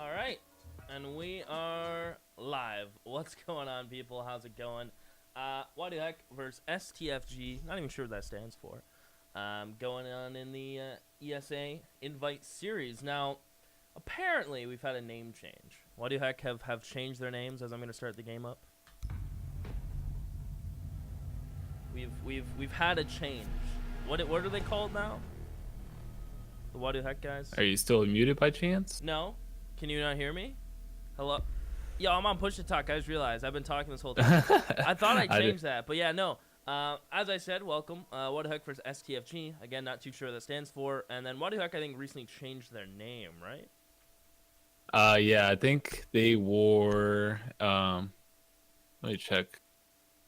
All right, and we are live. What's going on, people? How's it going? Wadduhek versus STFG. Not even sure what that stands for. Going on in the ESA Invite Series. Now, apparently, we've had a name change. Wadduhek have changed their names as I'm going to start the game up. We've had a change. What are they called now? The Wadduhek guys. Are you still muted by chance? No. Can you not hear me? Hello? Yo, I'm on push to talk. I just realized I've been talking this whole time. I thought I changed that, but yeah, no. As I said, welcome. Wadduhek versus STFG. Again, not too sure what that stands for. And then Wadduhek, I think, recently changed their name, right? Yeah, I think they wore let me check.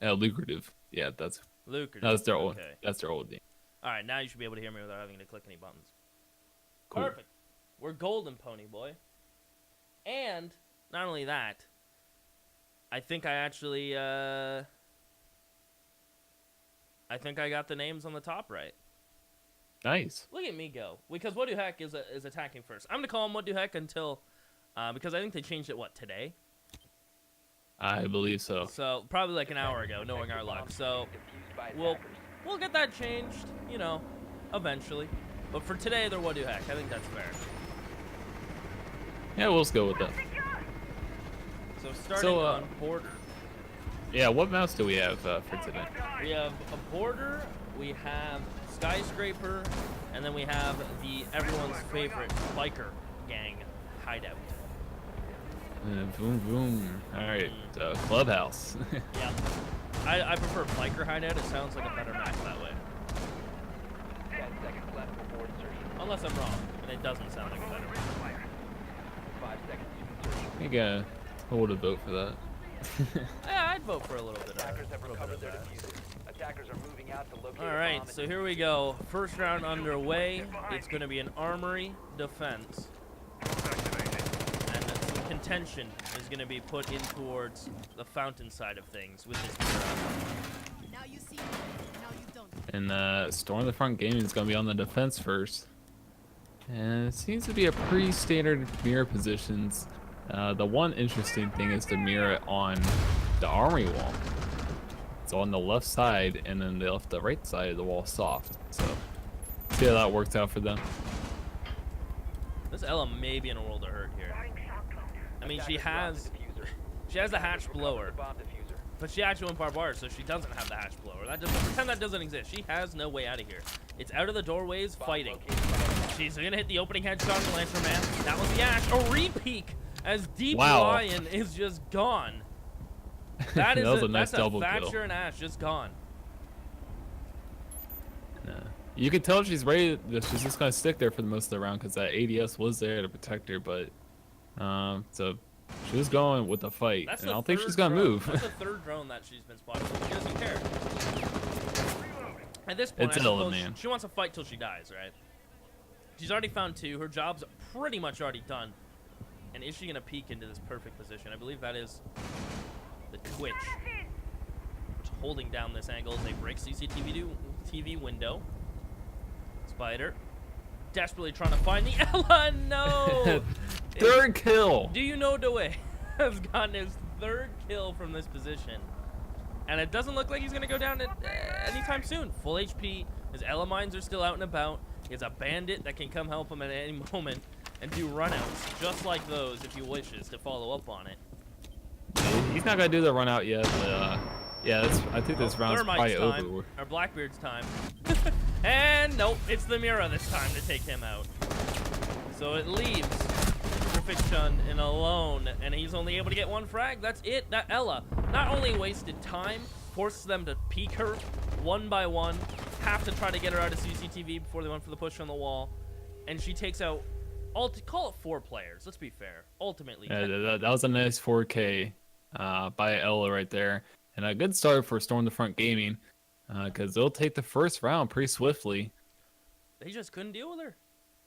Lucrative. Yeah, that's Lucrative. their old Okay. that's their old name. All right, now you should be able to hear me without having to click any buttons. Cool. Perfect. We're golden, pony boy. And not only that, I think I actually I think I got the names on the top right. Nice. Look at me go. Because Wadduhek is attacking first. I'm gonna call him Wadduhek until because I think they changed it today. I believe so. So probably like an hour ago, knowing our luck. So we'll get that changed, you know, eventually. But for today, they're Wadduhek. I think that's fair. Yeah, we'll just go with that. So starting on border. Yeah, what mouse do we have for today? We have a border, we have skyscraper, and then we have everyone's favorite biker gang hideout. Boom, boom. All right, clubhouse. Yeah, I prefer biker hideout. It sounds like a better map that way. 10 seconds left before insertion. Unless I'm wrong, and it doesn't sound like a better map. 5 seconds to insertion. I gotta hold a vote for that. Yeah, I'd vote for a little bit of Attackers have that. recovered their diffusers. Attackers are moving out to locate All a right, bomb so and here we go. First round underway. It's going to be an armory defense. And some contention is going to be put in towards the fountain side of things with this mirror. Now you see me, now you don't. And Storm the Front Gaming is gonna be on the defense first. And it seems to be a pretty standard mirror positions. The one interesting thing is the mirror on the armory wall. It's on the left side, and then they left the right side of the wall soft. So, see how that works out for them. This Ella may be in a world of hurt here. I mean, she has the hatch blower, bomb diffuser. but she actually went barbed wire, so she doesn't have the hatch blower. That doesn't pretend that doesn't exist. She has no way out of here. It's out of the doorways fighting. She's gonna hit the opening headshot on the Lancer Man. That was the Ash. A re-peek as Deep Wow. Lion is just gone. That is That was a nice that's double a kill. Thatcher and Ash just gone. You can tell she's ready. She's just gonna stick there for the most of the round because that ADS was there to protect her. But so she was going with the fight, That's and I the don't think third she's gonna drone. move. That's the third drone that she's been spotted. She doesn't care. At this point, It's I Ella, suppose man. she wants to fight till she dies, right? She's already found 2. Her job's pretty much already done. And is she gonna peek into this perfect position? I believe that is the Twitch. Which holding down this angle as they break TV window. Spider. Desperately trying to find the Ella. No! Third kill. Do you know Doe has gotten his 3rd kill from this position? And it doesn't look like he's going to go down anytime soon. Full HP. His Ella mines are still out and about. He has a bandit that can come help him at any moment and do runouts just like those if he wishes to follow up on it. He's not gonna do the run out yet, but yeah, I think this round's Thermite's probably time, over. or Blackbeard's time. And nope, it's the Mira this time to take him out. So it leaves Perfect Chun in alone, and he's only able to get 1 frag. That's it. That Ella not only wasted time, forces them to peek her one by one, have to try to get her out of CCTV before they went for the push on the wall, and she takes out, call it 4 players. Let's be fair. Ultimately, Yeah, that was a nice 4K by Ella right there, and a good start for Storm the Front Gaming because they'll take the first round pretty swiftly. they just couldn't deal with her.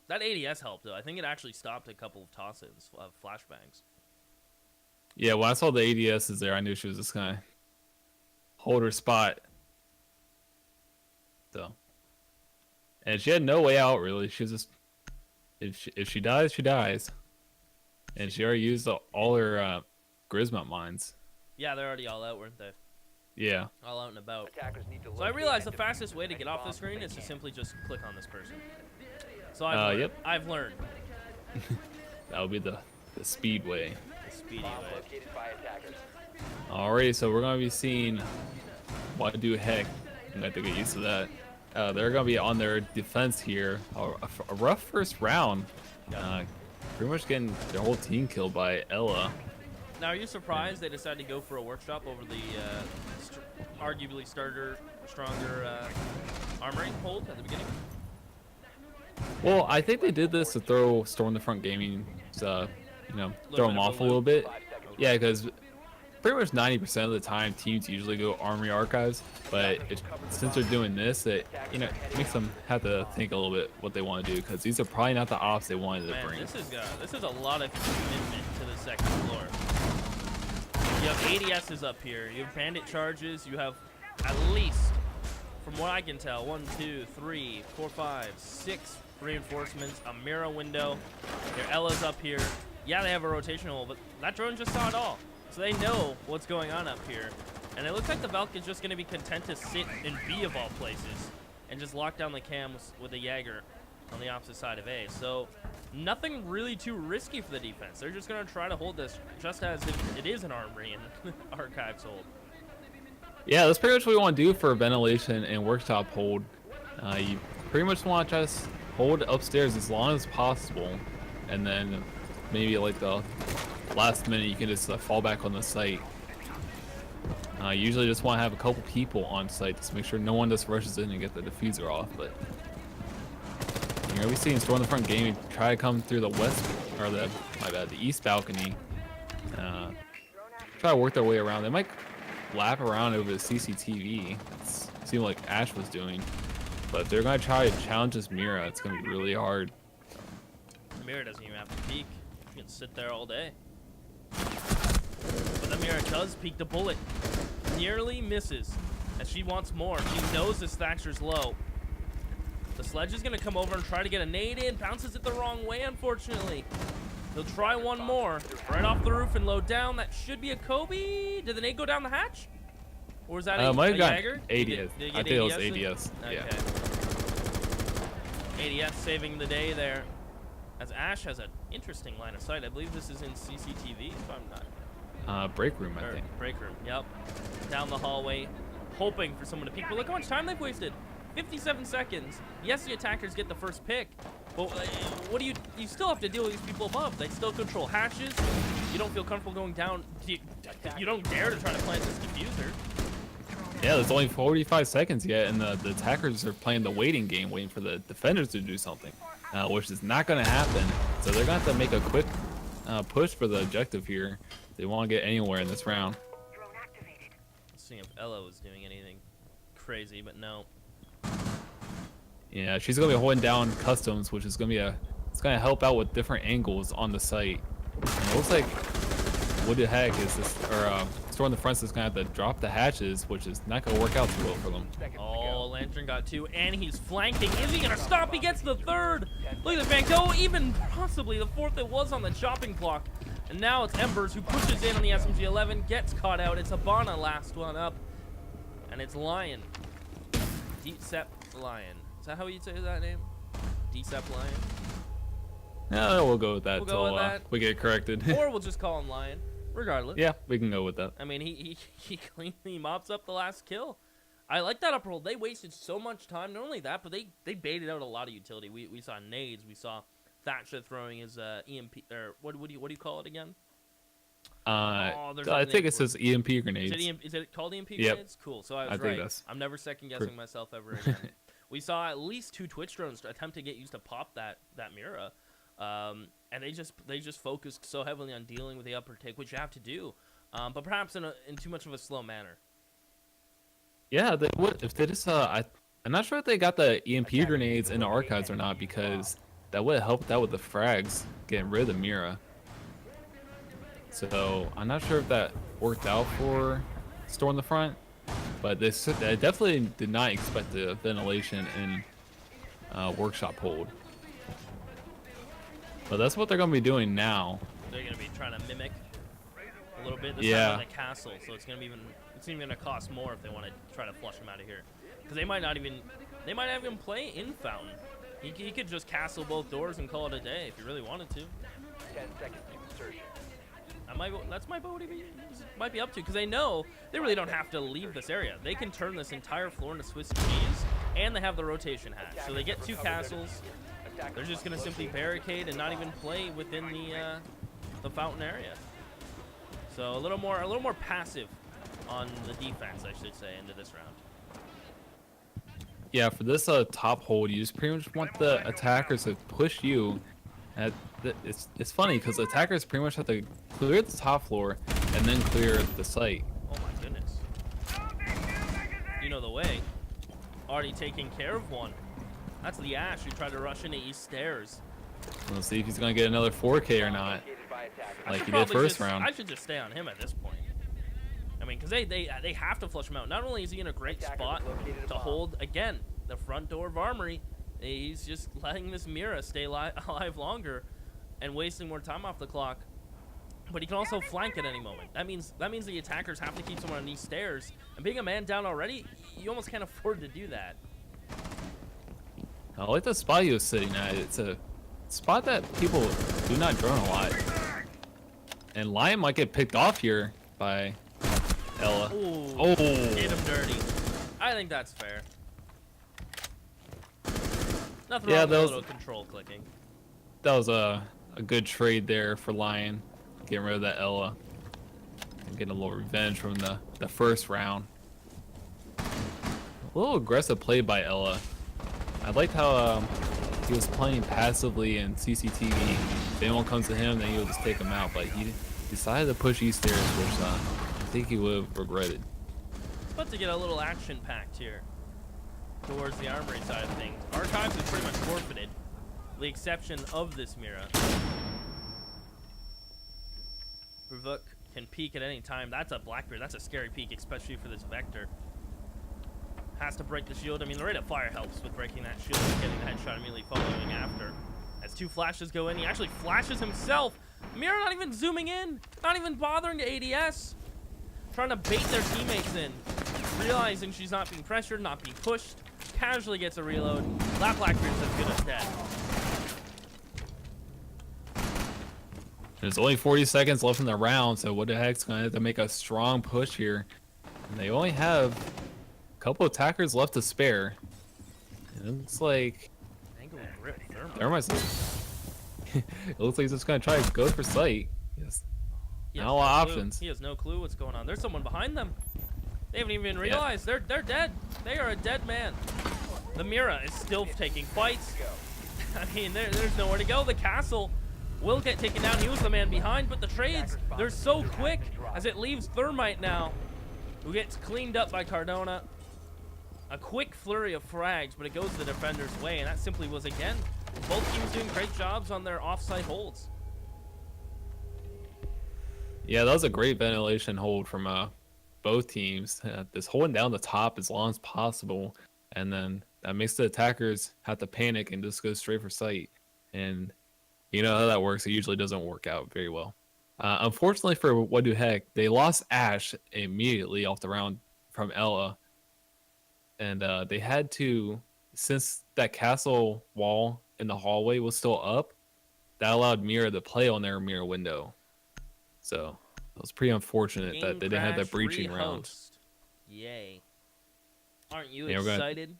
That ADS helped, though. I think it actually stopped a couple of tosses of flashbangs. Yeah, when I saw the ADSs there, I knew she was just gonna hold her spot. So, and she had no way out really. She was just if she dies, she dies. And she already used all her Grismont mines. Yeah, they're already all out, weren't they? Yeah. All out and about. Attackers need to So I locate realized the and defuse fastest way to as get many off the bombs as screen they is to can. simply just click on this person. So I've learned. Yep. I've learned That would be the speed way. the speedy Bomb way. located by attackers. Alrighty, so we're gonna be seeing Wadduhek. You have to get used to that. They're gonna be on their defense here. A rough first round. Pretty much getting their whole team killed by Ella. Now, are you surprised they decided to go for a workshop over the arguably stronger armory hold at the beginning? Well, I think they did this to throw Storm the Front Gaming, throw them bit of off a a little loop. bit. Yeah, because pretty much 90% of the time teams usually go Armory Archives, but since they're doing this, it makes them have to think a little bit what they want to do, because these are probably not the ops they wanted to Man, bring. this is a lot of commitment to the second floor. You have ADSs up here. You have bandit charges. You have at least, from what I can tell, 1, 2, 3, 4, 5, 6 reinforcements, a mirror window. Their Ella's up here. Yeah, they have a rotational, but that drone just saw it all. So they know what's going on up here. And it looks like the Valk is just going to be content to sit in B of all places and just lock down the cams with a Jaeger on the opposite side of A. So nothing really too risky for the defense. They're just going to try to hold this just as if it is an armory and archives hold. Yeah, that's pretty much what we want to do for ventilation and workshop hold. You pretty much want to try to hold upstairs as long as possible, and then maybe like the last minute you can just fall back on the site. Usually just want to have a couple people on site just to make sure no one just rushes in and get the diffuser off. But we've seen Storm the Front Gaming try to come through the west, or the east balcony. Try to work their way around. They might lap around over the CCTV. It seemed like Ash was doing. But if they're going to try to challenge this Mira, it's going to be really hard. The mirror doesn't even have to peek. You can sit there all day. But the mirror does peek the bullet. Nearly misses. As she wants more. She knows this Thatcher's low. The sledge is going to come over and try to get a nade in. Bounces it the wrong way, unfortunately. He'll try one more. Right off the roof and low down. That should be a Kobe. Did the nade go down the hatch? Or was that a Jaeger? ADS. Did you I get think it was in? ADS. Okay. Yeah. ADS saving the day there. As Ash has an interesting line of sight. I believe this is in CCTV, if I'm not. Break room, I think. Break room, yep. Down the hallway, hoping for someone to peek. But look how much time they've wasted. 57 seconds. Yes, the attackers get the first pick. But what do you still have to deal with these people above. They still control hatches. You don't feel comfortable going down. You don't dare to try to plant this diffuser. Yeah, there's only 45 seconds yet, and the attackers are playing the waiting game, waiting for the defenders to do something, which is not going to happen. So they're going to have to make a quick push for the objective here. They want to get anywhere in this round. Let's see if Ella was doing anything crazy, but no. Yeah, she's going to be holding down customs, which is going to be it's going to help out with different angles on the site. And it looks like Wadduhek is this, or Storm the Front is going to have to drop the hatches, which is not going to work out too well for them. Oh, Lantern got 2, and he's flanking. Is he going to stop? He gets the 3rd. Look at the Van Gogh, even possibly the 4th it was on the chopping block. And now it's Embers who pushes in on the SMG-11, gets caught out. It's Habana last one up, and it's Lion. Deep-Sep Lion. Is that how you say that name? Deep-Sep Lion? No, we'll go with that We'll go until with that. we get corrected. Or we'll just call him Lion, regardless. Yeah, we can go with that. I mean, he cleanly mops up the last kill. I like that upper hold. They wasted so much time. Not only that, but they baited out a lot of utility. We saw nades. We saw Thatcher throwing his EMP, or what do you call it again? I think it says EMP grenades. Is it called EMP Yep. grenades? Cool. So I was I think right. that's I'm never second guessing myself ever again. We saw at least 2 Twitch drones attempt to get used to pop that Mira, and they just focused so heavily on dealing with the upper take, which you have to do, but perhaps in too much of a slow manner. Yeah, they would if they just I'm not sure if they got the EMP grenades in the archives or not, because that would have helped out with the frags getting rid of the Mira. So I'm not sure if that worked out for Storm the Front, but they definitely did not expect the ventilation in workshop hold. But that's what they're going to be doing now. they're gonna be trying to mimic a little bit. This Yeah. time on the castle, so it's even gonna cost more if they want to try to flush him out of here, because they might not even play in Fountain. He could just castle both doors and call it a day if he really wanted to. 10 seconds to insertion. That's my boat. He might be up to, because they know they really don't have to leave this area. They can turn this entire floor into Swiss cheese, and they have the rotation hatch, so they get 2 castles. They're just gonna simply barricade and not even play within the Fountain area. So a little more passive on the defense, I should say, into this round. Yeah, for this top hold, you just pretty much want the attackers to push you. It's funny because attackers pretty much have to clear the top floor and then clear the site. Oh my goodness. You know the way. Already taking care of one. That's the Ash who tried to rush into East Stairs. We'll see if he's gonna get another 4K or not, Located by attackers. like he did Probably first just- round. I should just stay on him at this point. I mean, because they have to flush him out. Not only is he in a great spot to hold, again, the front door of Armory, he's just letting this Mira stay alive longer and wasting more time off the clock. But he can also flank at any moment. That means the attackers have to keep someone on these stairs. And being a man down already, you almost can't afford to do that. I like the spot he was sitting at. It's a spot that people do not drone a lot. And Lion might get picked off here by Ella. Ooh, Oh. did him dirty. I think that's fair. Nothing Yeah, wrong with that a was- little control clicking. That was a good trade there for Lion, getting rid of that Ella and getting a little revenge from the first round. A little aggressive play by Ella. I liked how he was playing passively in CCTV. If anyone comes to him, then he'll just take him out. But he decided to push East Stairs, which I think he would have regretted. It's about to get a little action-packed here towards the Armory side of things. Archives is pretty much forfeited, with the exception of this Mira. Wadduhek can peek at any time. That's a Blackbeard. That's a scary peek, especially for this Vector. Has to break the shield. I mean, the rate of fire helps with breaking that shield and getting the headshot immediately following after. As 2 flashes go in, he actually flashes himself. Mira not even zooming in, not even bothering to ADS. Trying to bait their teammates in. Realizing she's not being pressured, not being pushed. Casually gets a reload. That Blackbeard's as good as dead. There's only 40 seconds left in the round, so Wadduhek's going to have to make a strong push here. And they only have a couple attackers left to spare. And it's like Angle grip thermal. Thermite's it looks like he's just going to try to go for sight. Yes. He has Not a lot of no clue. options. He has no clue what's going on. There's someone behind them. They haven't even realized they're dead. They are a dead man. The Mira is still taking fights. I mean, there's nowhere to go. The castle will get taken down. He was the man behind, but the trades, they're so quick as it leaves Thermite now, who gets cleaned up by Cardona. A quick flurry of frags, but it goes the defender's way, and that simply was, again, both teams doing great jobs on their off-site holds. Yeah, that was a great ventilation hold from both teams. Just holding down the top as long as possible, and then that makes the attackers have to panic and just go straight for sight. And you know how that works. It usually doesn't work out very well. Unfortunately for Wadduhek, they lost Ash immediately off the round from Ella. And they had to, since that castle wall in the hallway was still up, that allowed Mira to play on their Mira window. So it was pretty unfortunate Game that they didn't have that crash, breaching round. rehost. Yay. Aren't you Yeah, we're gonna- excited?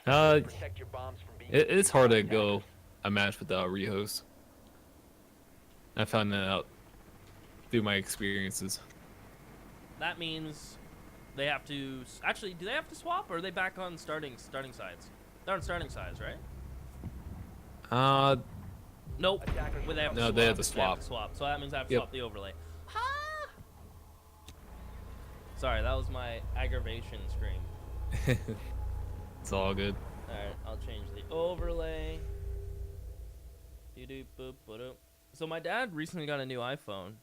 Protect your bombs from being It's hard to go a match without rehost. I found that out through my experiences. That means they have to... Actually, do they have to swap, or are they back on starting sides? They're on starting sides, right? Nope. Attackers Well, they have to No, swap. they have to They swap. swap. So that means I have to Yep. swap the overlay. Ah! Sorry, that was my aggravation scream. It's all good. Alright, I'll change the overlay. Doo-doo-boop-ba-doop. So my dad recently got a new iPhone.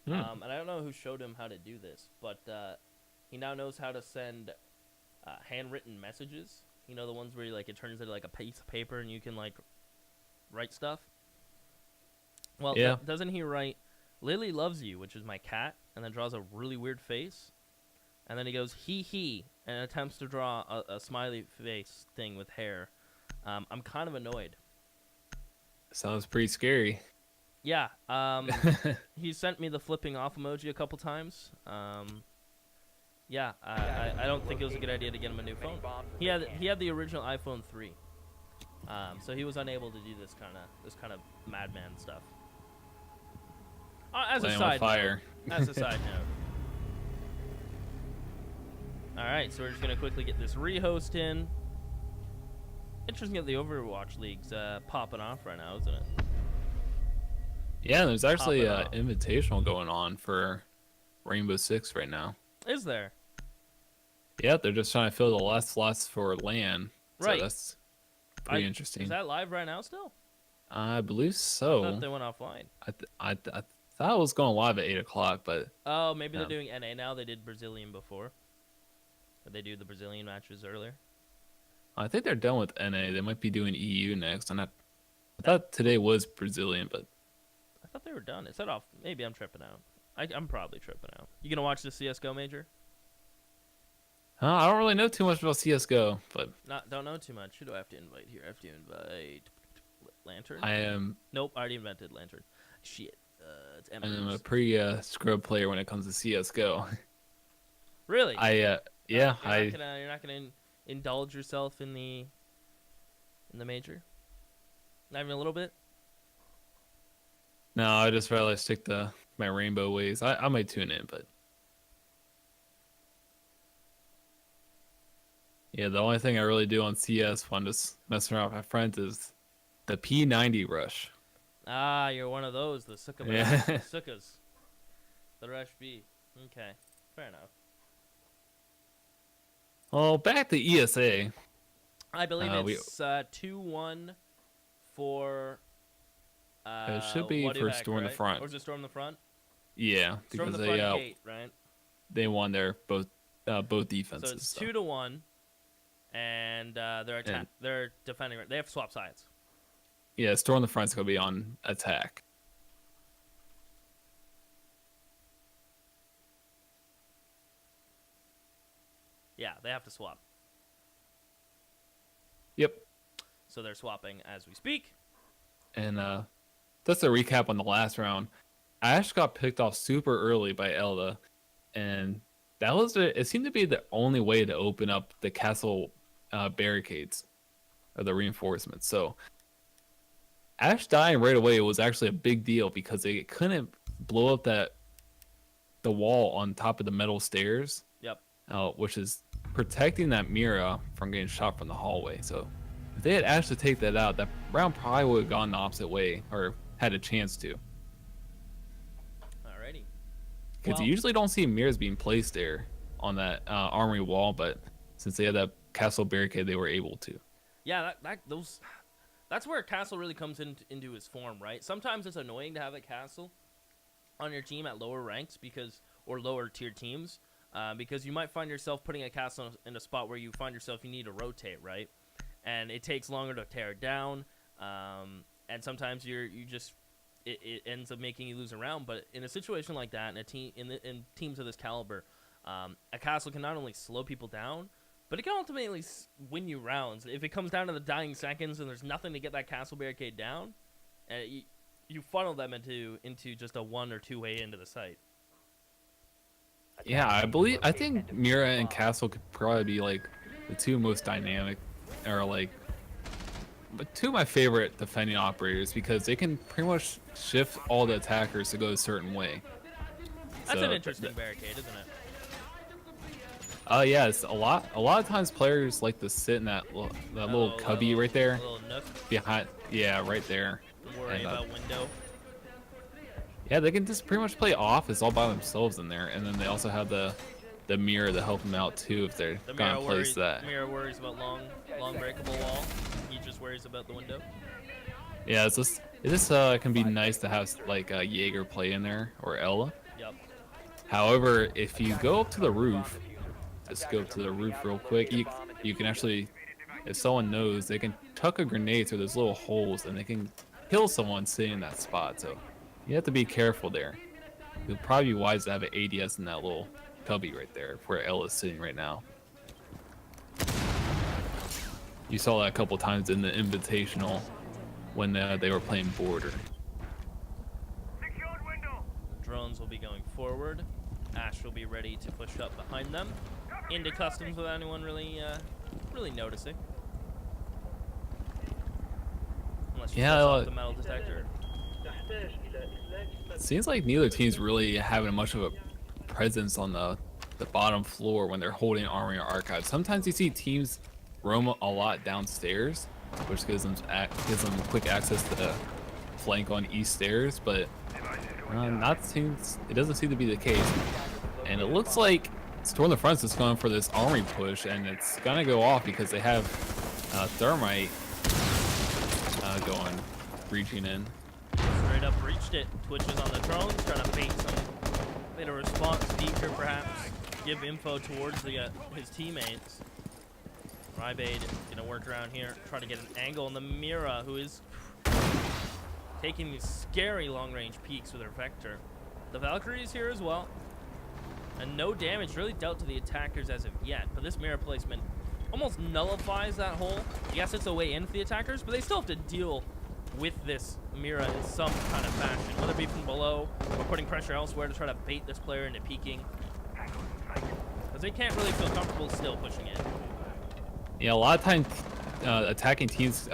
Hmm. And I don't know who showed him how to do this, but he now knows how to send handwritten messages. You know, the ones where it turns into like a piece of paper and you can like write stuff. Well, Yeah. doesn't he write, "Lily loves you," which is my cat, and then draws a really weird face, and then he goes he, and attempts to draw a smiley face thing with hair. I'm kind of annoyed. Sounds pretty scary. Yeah. He sent me the flipping off emoji a couple times. Yeah. I don't think it was a good idea to get him a new phone. He had the original iPhone 3. So he was unable to do this kind of madman stuff. As a Playing with side fire. note. As a side note. All right, so we're just gonna quickly get this rehost in. Interesting that the Overwatch League's popping off right now, isn't it? Yeah, there's actually Pop an it invitational going on for Rainbow Six right now. Is there? Yeah, they're just trying to fill the last slots for LAN. Right. So that's pretty interesting. Is that live right now still? I believe I so. thought they went offline. I thought it was going live at 8 o'clock, but Oh, maybe they're Yeah. doing NA now. They did Brazilian before. Or they do the Brazilian matches earlier. I think they're done with NA. They might be doing EU next. I thought today was Brazilian, but I thought they were done. It said off. Maybe I'm tripping out. I'm probably tripping out. You gonna watch the CS:GO major? I don't really know too much about CS:GO. But Don't know too much. Who do I have to invite here? I have to invite Lantern. I am Nope, I already invented Lantern. Shit. It's I am a Embers. pretty scrub player when it comes to CS:GO. Really? Yeah, You're not gonna indulge yourself in the major. Not even a little bit. no, I just rather stick to my rainbow ways. I might tune in, but yeah, the only thing I really do on CS when I'm just messing around with my friends is the P90 rush. Ah, you're one of those. The Sukkah. Yeah. Sukkahs. The Rush B. Okay, fair enough. Well, back to ESA. I believe we- it's 2-1 for. It should be for Wadduhek, Storm the right? Front. Or is it Storm the Front? Yeah, Storm because the they Front gate, right? they won their both So defenses. it's so. 2-1, and And- they're defending. They have swap sides. Yeah, Storm the Front's gonna be on attack. Yeah, they have to swap. Yep. So they're swapping as we speak. And just a recap on the last round. Ash got picked off super early by Elda, and that was it seemed to be the only way to open up the castle barricades or the reinforcements. So Ash dying right away was actually a big deal because they couldn't blow up the wall on top of the metal stairs. Yep. Which is protecting that Mira from getting shot from the hallway. So if they had actually take that out, that round probably would have gone the opposite way or had a chance to. Alrighty. Because Well- you usually don't see Miras being placed there on that armory wall, but since they had that castle barricade, they were able to. Yeah, that's where Castle really comes into his form, right? Sometimes it's annoying to have a Castle on your team at lower ranks or lower tier teams, because you might find yourself putting a Castle in a spot where you find yourself you need to rotate, right? And it takes longer to tear it down, and sometimes it ends up making you lose a round. But in a situation like that, in teams of this caliber, a Castle can not only slow people down, but it can ultimately win you rounds. If it comes down to the dying seconds and there's nothing to get that castle barricade down, you funnel them into just a 1 or 2 way into the site. Yeah, I think Mira and Castle could probably be like the two most dynamic, or like, but two of my favorite defending operators because they can pretty much shift all the attackers to go a certain way. That's So, an interesting barricade, isn't it? Yeah, it's a lot of times players like to sit in that little cubby right there A little nook. behind. Yeah, right there. Worry And, about window. Yeah, they can just pretty much play office all by themselves in there, and then they also have the mirror to help them out too if they're The gonna mirror place worries. that. Mirror worries about long breakable wall. He just worries about the window. Yeah, it just can be nice to have like a Jaeger play in there or Ella. Yep. However, if you go up to the roof, just go up to the roof real quick. You can actually, if someone knows, they can tuck a grenade through those little holes and they can kill someone sitting in that spot. So You have to be careful there. It would probably be wise to have an ADS in that little cubby right there, where L is sitting right now. You saw that a couple times in the Invitational when they were playing Border. Drones will be going forward. Ash will be ready to push up behind them into customs without anyone really noticing. Unless you off the metal detector. It seems like neither team's really having much of a presence on the bottom floor when they're holding Armory or Archive. Sometimes you see teams roam a lot downstairs, which gives them quick access to the flank on east stairs, but it doesn't seem to be the case. And it looks like Storm the Front's is going for this Armory push, and it's gonna go off because they have Thermite reaching in. Straight up reached it. Twitch is on the drones, trying to bait a response speaker, perhaps give info towards his teammates. Rybade gonna work around here, try to get an angle on the Mira, who is taking these scary long-range peeks with her Vector. The Valkyrie is here as well, and no damage really dealt to the attackers as of yet. But this Mira placement almost nullifies that hole. Yes, it's a way in for the attackers, but they still have to deal with this Mira in some kind of fashion, whether it be from below or putting pressure elsewhere to try to bait this player into peeking, because they can't really feel comfortable still pushing in. Yeah, a lot of times attacking teams,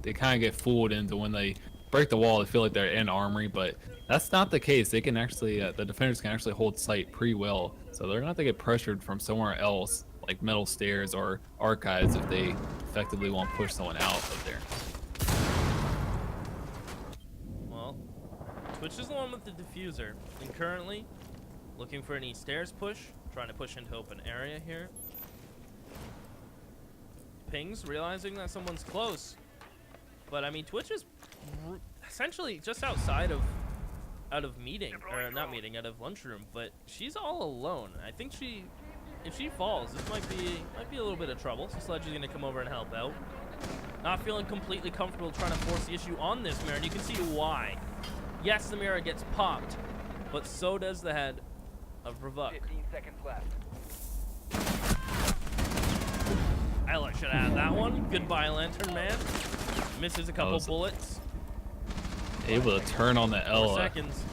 they kind of get fooled into when they break the wall, they feel like they're in Armory, but that's not the case. They can actually, the defenders can actually hold site pretty well, so they're not going to get pressured from somewhere else, like metal stairs or archives, if they effectively won't push someone out of there. Well, Twitch is the one with the diffuser, and currently looking for any stairs push, trying to push into open area here. Pings, realizing that someone's close. But I mean, Twitch is essentially just outside of out of lunchroom, but she's all alone. I think if she falls, this might be a little bit of trouble. So Sledge is gonna come over and help out. Not feeling completely comfortable trying to force the issue on this Mira, and you can see why. Yes, the Mira gets popped, but so does the head of Bravuk. 15 seconds left. I should have had that one. Goodbye, Lantern Man. Misses a couple bullets. Able to turn on the 4 Ella. seconds.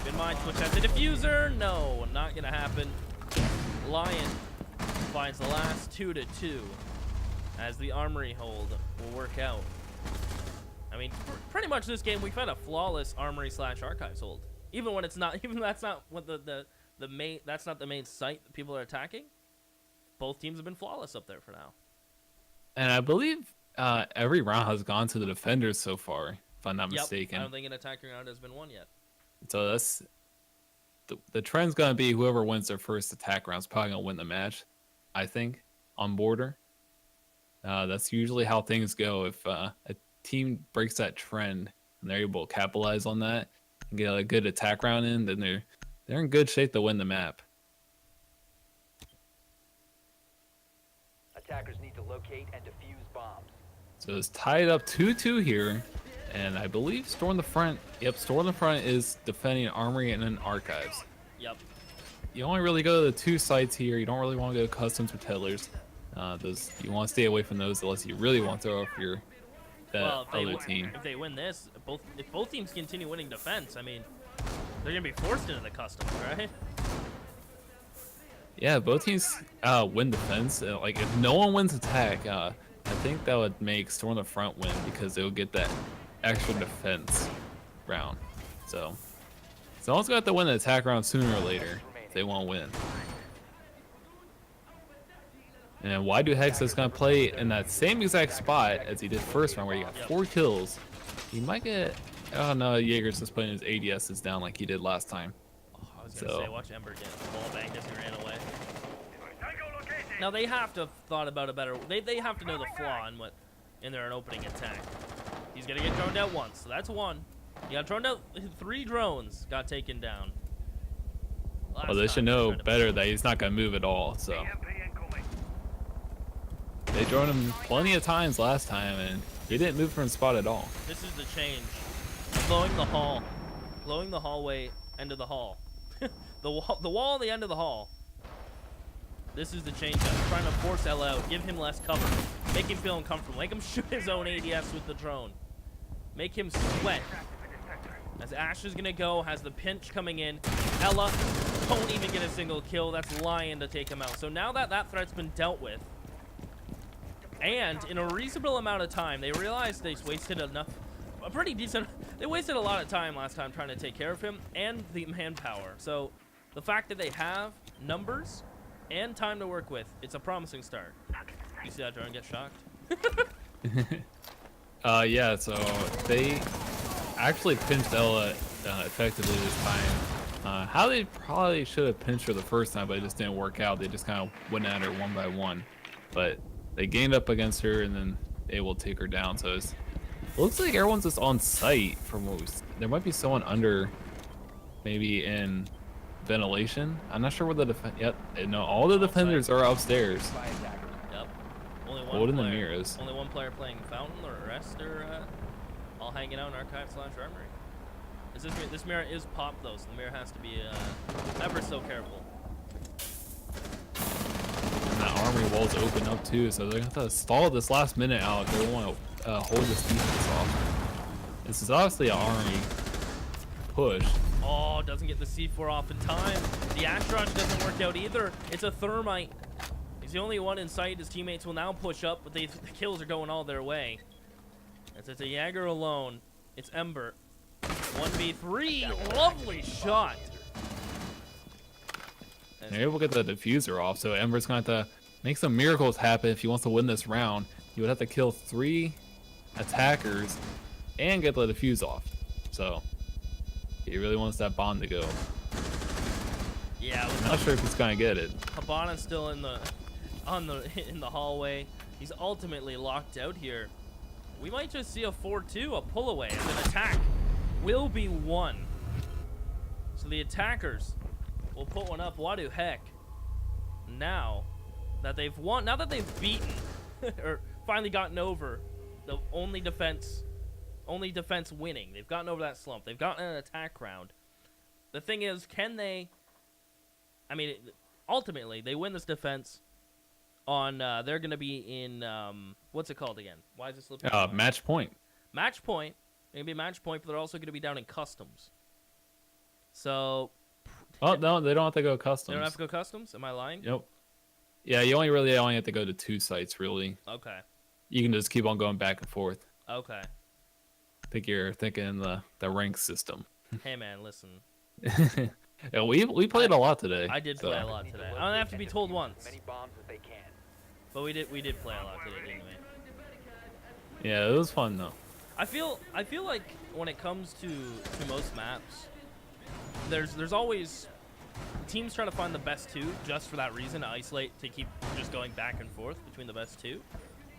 Good mind, Twitch has the diffuser. No, not gonna happen. Lion finds the last 2-2 as the Armory hold will work out. I mean, pretty much this game we've had a flawless Armory/Archives hold. Even when it's not, even that's not what the main, that's not the main site that people are attacking. Both teams have been flawless up there for now. And I believe every round has gone to the defenders so far, if I'm not mistaken. I don't think an attacking round has been won yet. So that's the trend's gonna be whoever wins their first attack round is probably gonna win the match. I think on Border. That's usually how things go. If a team breaks that trend and they're able to capitalize on that and get a good attack round in, then they're in good shape to win the map. Attackers need to locate and defuse bombs. So it's tied up 2-2 here, and I believe Storm the Front. Yep, Storm the Front is defending Armory and then Archives. Yep. You only really go to the two sites here. You don't really want to go to Customs or Tettlers. You want to stay away from those unless you really want to throw off your other team. If they win this, if both teams continue winning defense, I mean, they're gonna be forced into the Customs, right? Yeah, both teams win defense. Like if no one wins attack, I think that would make Storm the Front win because they would get that extra defense round. So someone's got to win the attack round sooner or later if they won't win. And Wadduhek is going to play in that same exact spot as he did first round, where he got 4 kills. He might get. Oh no, Jaeger's just putting his ADSs down like he did last time. Oh, I was gonna say, watch Ember get ball banged as he ran away. Now they have to have thought about a better. They have to know the flaw in their opening attack. He's gonna get droned out once, so that's 1. He got droned out. 3 drones got taken down. Well, they should know better that he's not gonna move at all. So they droned him plenty of times last time, and he didn't move from his spot at all. This is the change blowing the hall. Blowing the hallway end of the hall. the wall at the end of the hall. This is the change up. Trying to force L out. Give him less cover. Make him feel uncomfortable. Make him shoot his own ADS with the drone. Make him sweat. As Ash is gonna go, has the pinch coming in. Ella won't even get a single kill. That's Lion to take him out. So now that that threat's been dealt with, and in a reasonable amount of time, they realized they wasted enough, a pretty decent, they wasted a lot of time last time trying to take care of him and the manpower. So the fact that they have numbers and time to work with, it's a promising start. You see that drone get shocked? Yeah, so they actually pinched Ella effectively this time. How they probably should have pinched her the first time, but it just didn't work out. They just kind of went at her one by one. But they gained up against her and then able to take her down. So it looks like everyone's just on site from what there might be someone under, maybe in ventilation. I'm not sure where the yep, no, all the defenders are upstairs. Yep. Only one Holding the player. mirrors. Only one player playing Fountain, or the rest are all hanging out in Archive/Armory. This mirror is popped though, so the mirror has to be ever so careful. And that armory wall's open up too, so they're gonna have to stall this last minute out. They don't want to hold this defense off. This is obviously an armory push. Oh, doesn't get the C4 off in time. The Astrage doesn't work out either. It's a Thermite. He's the only one in sight. His teammates will now push up, but the kills are going all their way. It's a Jaeger alone. It's Ember. 1v3. Lovely shot. They're able to get the diffuser off, so Ember's gonna have to make some miracles happen if he wants to win this round. He would have to kill 3 attackers and get the diffuse off. So he really wants that bomb to go. Yeah, I'm not sure if he's gonna get it. Habana's still in the hallway. He's ultimately locked out here. We might just see a 4-2, a pull away, as an attack will be won. So the attackers will put one up. Wadduhek. Now that they've won, now that they've beaten or finally gotten over the only defense winning. They've gotten over that slump. They've gotten an attack round. The thing is, can they? I mean, ultimately, they win this defense on. They're going to be in what's it called again? Why is this slipping? Match point. Match point. They're going to be match point, but they're also going to be down in customs. So. Oh no, they don't have to go customs. They don't have to go customs. Am I lying? Yep. Yeah, you only have to go to 2 sites really. Okay. You can just keep on going back and forth. Okay. I think you're thinking the rank system. Hey man, listen. Yeah, we played a lot today. I did play a lot today. I don't have to be told once. Many bombs as they can. But we did play a lot today, didn't we? Yeah, it was fun though. I feel like when it comes to most maps, there's always teams trying to find the best 2 just for that reason, to isolate, to keep just going back and forth between the best 2.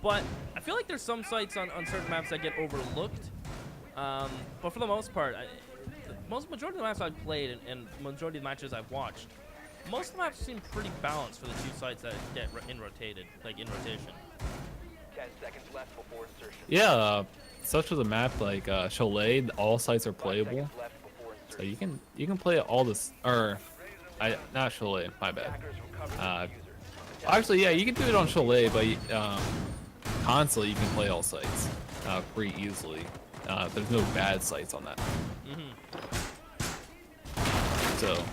But I feel like there's some sites on certain maps that get overlooked. But for the most part, majority of the maps I've played and majority of the matches I've watched, most of the maps seem pretty balanced for the 2 sites that get in rotation. 10 seconds left before insertion. Yeah, such as a map like Cholet, all sites are 5 playable. seconds left before So insertion. you can play all this, or not Cholet, my bad. Attackers recover the diffuser. Actually, yeah, you can do it on Cholet, but console you can play all sites pretty easily. There's no bad sites on that. So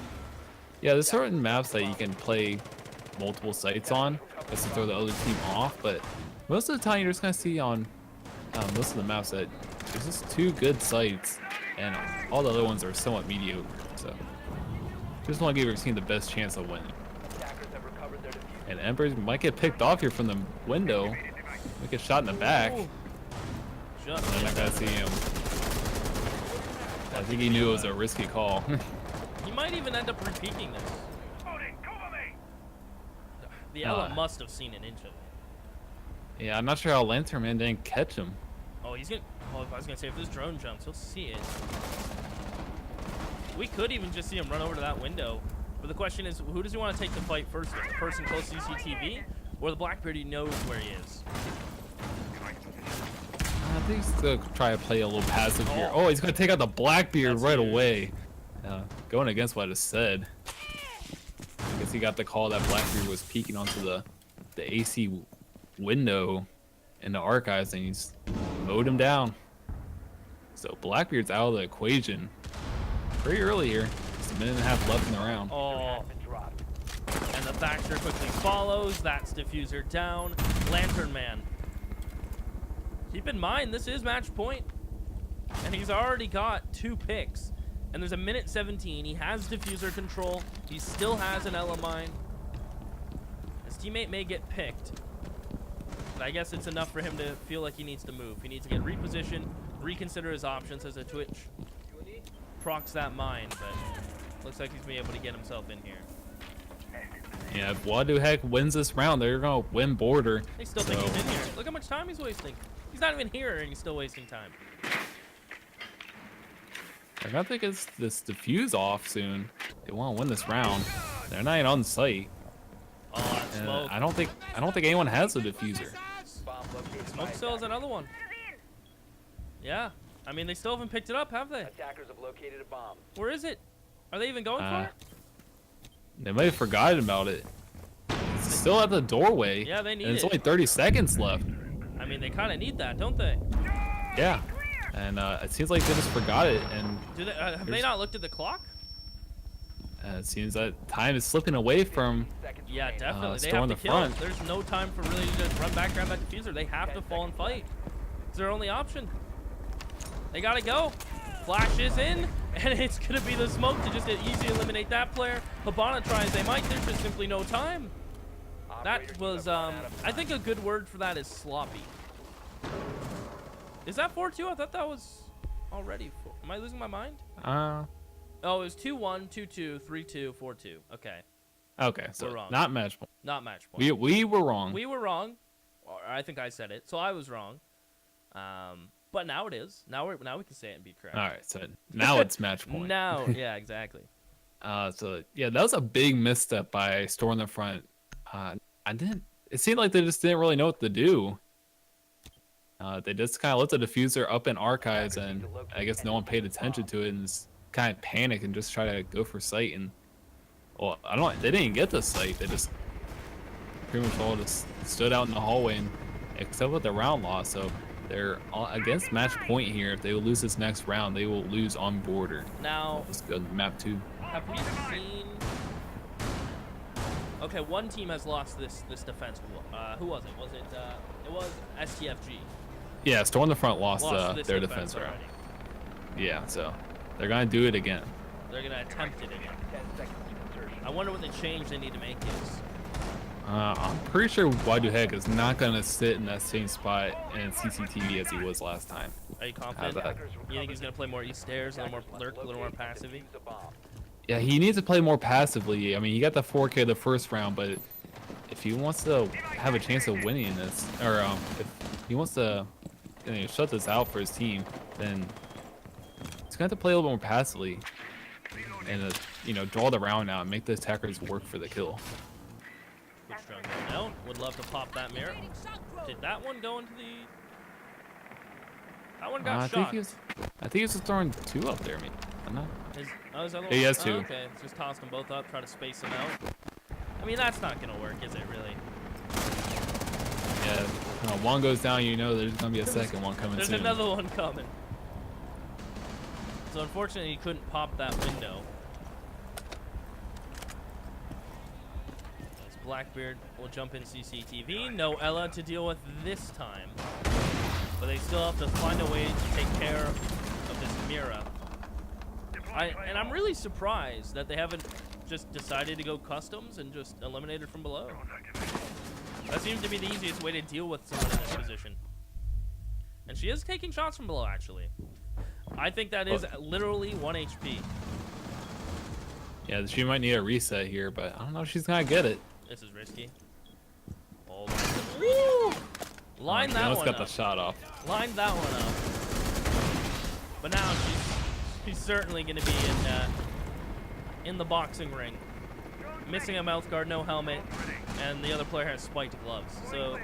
yeah, there's certain maps that you can play multiple sites on just to throw the other team off, but most of the time you're just gonna see on most of the maps that there's just 2 good sites and all the other ones are somewhat mediocre. So just want to give your team the best chance of winning. Attackers have recovered their diffuser. And Ember might get picked off here from the window. Might get shot in the back. Shut I'm not gonna see him. I think he knew it was a risky call. He might even end up repeating this. The Ella must have seen an inch of it. Yeah, I'm not sure how Lantern Man didn't catch him. Oh, he's gonna. Oh, I was gonna say if this drone jumps, he'll see it. We could even just see him run over to that window. But the question is, who does he want to take the fight first? The person close to CCTV, or the Blackbeard who knows where he is? I think he's gonna try to play a little passive here. Oh. Oh, he's gonna take out the Blackbeard That's right huge. away. Going against what I just said. I guess he got the call that Blackbeard was peeking onto the AC window in the archives, and he's mowed him down. So Blackbeard's out of the equation pretty early here. Just a minute and a half left in the round. Oh, and the Thatcher quickly follows. That's Diffuser down. Lantern Man. Keep in mind, this is match point. And he's already got 2 picks. And there's a minute 17. He has Diffuser control. He still has an Ela mine. His teammate may get picked. But I guess it's enough for him to feel like he needs to move. He needs to get repositioned, reconsider his options as a Twitch procs that mine. But looks like he's been able to get himself in here. Yeah, if Wadduhek wins this round, they're gonna win border. They still think he's in here. Look how much time he's wasting. He's not even here and he's still wasting time. They're gonna take this diffuse off soon. They want to win this round. They're not even on site. Oh, that And smoke. I don't think anyone has a diffuser. Bomb located Smoke by still has another one. Yeah. I mean, they still haven't picked it up, have they? attackers have located a bomb. Where is it? Are they even going for it? They might have forgotten about it. It's still at the doorway. Yeah, they need and it's it. only 30 seconds left. I mean, they kind of need that, don't they? Yeah. And it seems like they just forgot it, and Do they? Have they not looked at the clock? it seems that time is slipping away from. Seconds Yeah, remaining. definitely. They storm have to the kill. front. There's no time for really to run back, grab that diffuser. They have to fall and fight. It's their only option. They gotta go. Flash is in, and it's gonna be the smoke to just easily eliminate that player. Habana tries, they might. There's just simply no time. That Operators was, have run out of I think a good word for that is sloppy. Is that 4-2? I thought that was already 4. Am I losing my mind? Oh, it was 2-1, 2-2, 3-2, 4-2. Okay, Okay, so We're wrong. not match point. not match point. We were wrong. We were wrong. Or I think I said it, so I was wrong. But now it is. Now we can say it and be correct. All right, so now it's match point. Now, yeah, exactly. So yeah, that was a big misstep by Storm the front. It seemed like they just didn't really know what to do. They just kind of let the diffuser up in archives, and I guess no one paid attention to it, and just kind of panic and just try to go for sight. And well, they didn't get the sight. They just pretty much all just stood out in the hallway, and except with the round loss. So they're against match point here. If they lose this next round, they will lose on border. Now, Let's go to map 2. have we seen? Okay, one team has lost this defense. Who was it? Was it? It was STFG. Yeah, Storm the front lost This their defense round. already. Yeah, so they're gonna do it again. They're gonna attempt it again. 10 seconds to insertion. I wonder what the change they need to make is. I'm pretty sure Wadduhek is not gonna sit in that same spot in CCTV as he was last time. Are you confident? that. You think he's gonna play more east stairs, a little more lurk, a little more passive? Defuse a bomb. Yeah, he needs to play more passively. I mean, he got the 4K the first round, but if he wants to have a chance of winning this, or if he wants to shut this out for his team, then he's gonna have to play a little more passively and draw the round out and make the attackers work for the kill. Quick strong going out. Would love to pop that mirror. Did that one go into the? That one got I shot. think he was just throwing 2 up there, maybe. I'm not. His other Yeah, he one? has 2. Oh, okay, just toss them both up, try to space them out. I mean, that's not gonna work, is it really? Yeah, one goes down, there's gonna be a second one coming There's soon. another one coming. So unfortunately, he couldn't pop that window. As Blackbeard will jump in CCTV. No Ela to deal with this time. But they still have to find a way to take care of this Mira. And I'm really surprised that they haven't just decided to go customs and just eliminate it from below. That seems to be the easiest way to deal with someone in this position. And she is taking shots from below, actually. I think that is literally 1 HP. Yeah, she might need a reset here, but I don't know if she's gonna get it. This is risky. Oh, woo! Line that Almost one got up. the shot off. Lined that one up. But now she's certainly going to be in the boxing ring. Missing a mouth guard, no helmet, and the other player has spiked gloves. So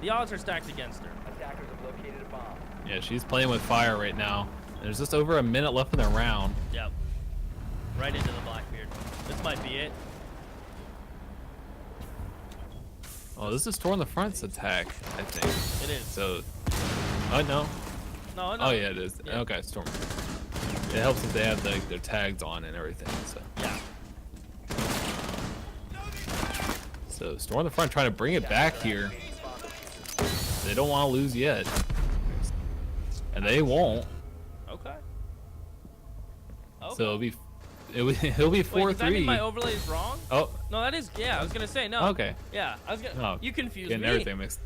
the odds are stacked against her. Attackers have located a bomb. Yeah, she's playing with fire right now. There's just over a minute left in the round. Yep. Right into the Blackbeard. This might be it. Oh, this is Storm the Front's attack, I think. It is. So, oh no. No, no. Oh yeah, it is. Yeah. Okay, Storm. It helps if they have like their tags on and everything. So. Yeah. So Storm the Front trying to bring it back here. They don't want to lose yet, and they won't. Okay. So he'll be 4-3. Wait, does that mean my overlay is wrong? Oh, No, that is. Yeah, I was gonna say no. okay. Yeah, I was gonna. Oh, You confused getting me. everything mixed.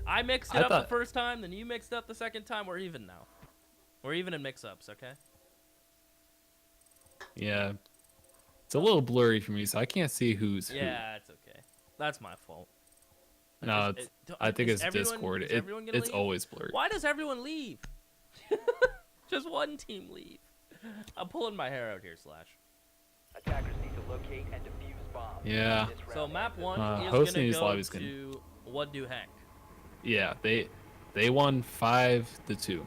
I mixed I it up thought- the first time, then you mixed up the second time. We're even now. We're even in mix-ups, okay? Yeah, it's a little blurry for me, so I can't see who's who. Yeah, it's okay. That's my fault. No, Is- I think is it's everyone- Discord. is everyone gonna It's leave? always blurry. Why does everyone leave? Just one team leave. I'm pulling my hair out here, Slash. Attackers need to locate and defuse bombs. Yeah. This So round map ends one as- is hosting gonna these go lobbies can- to Wadduhek. Yeah, they won 5-2.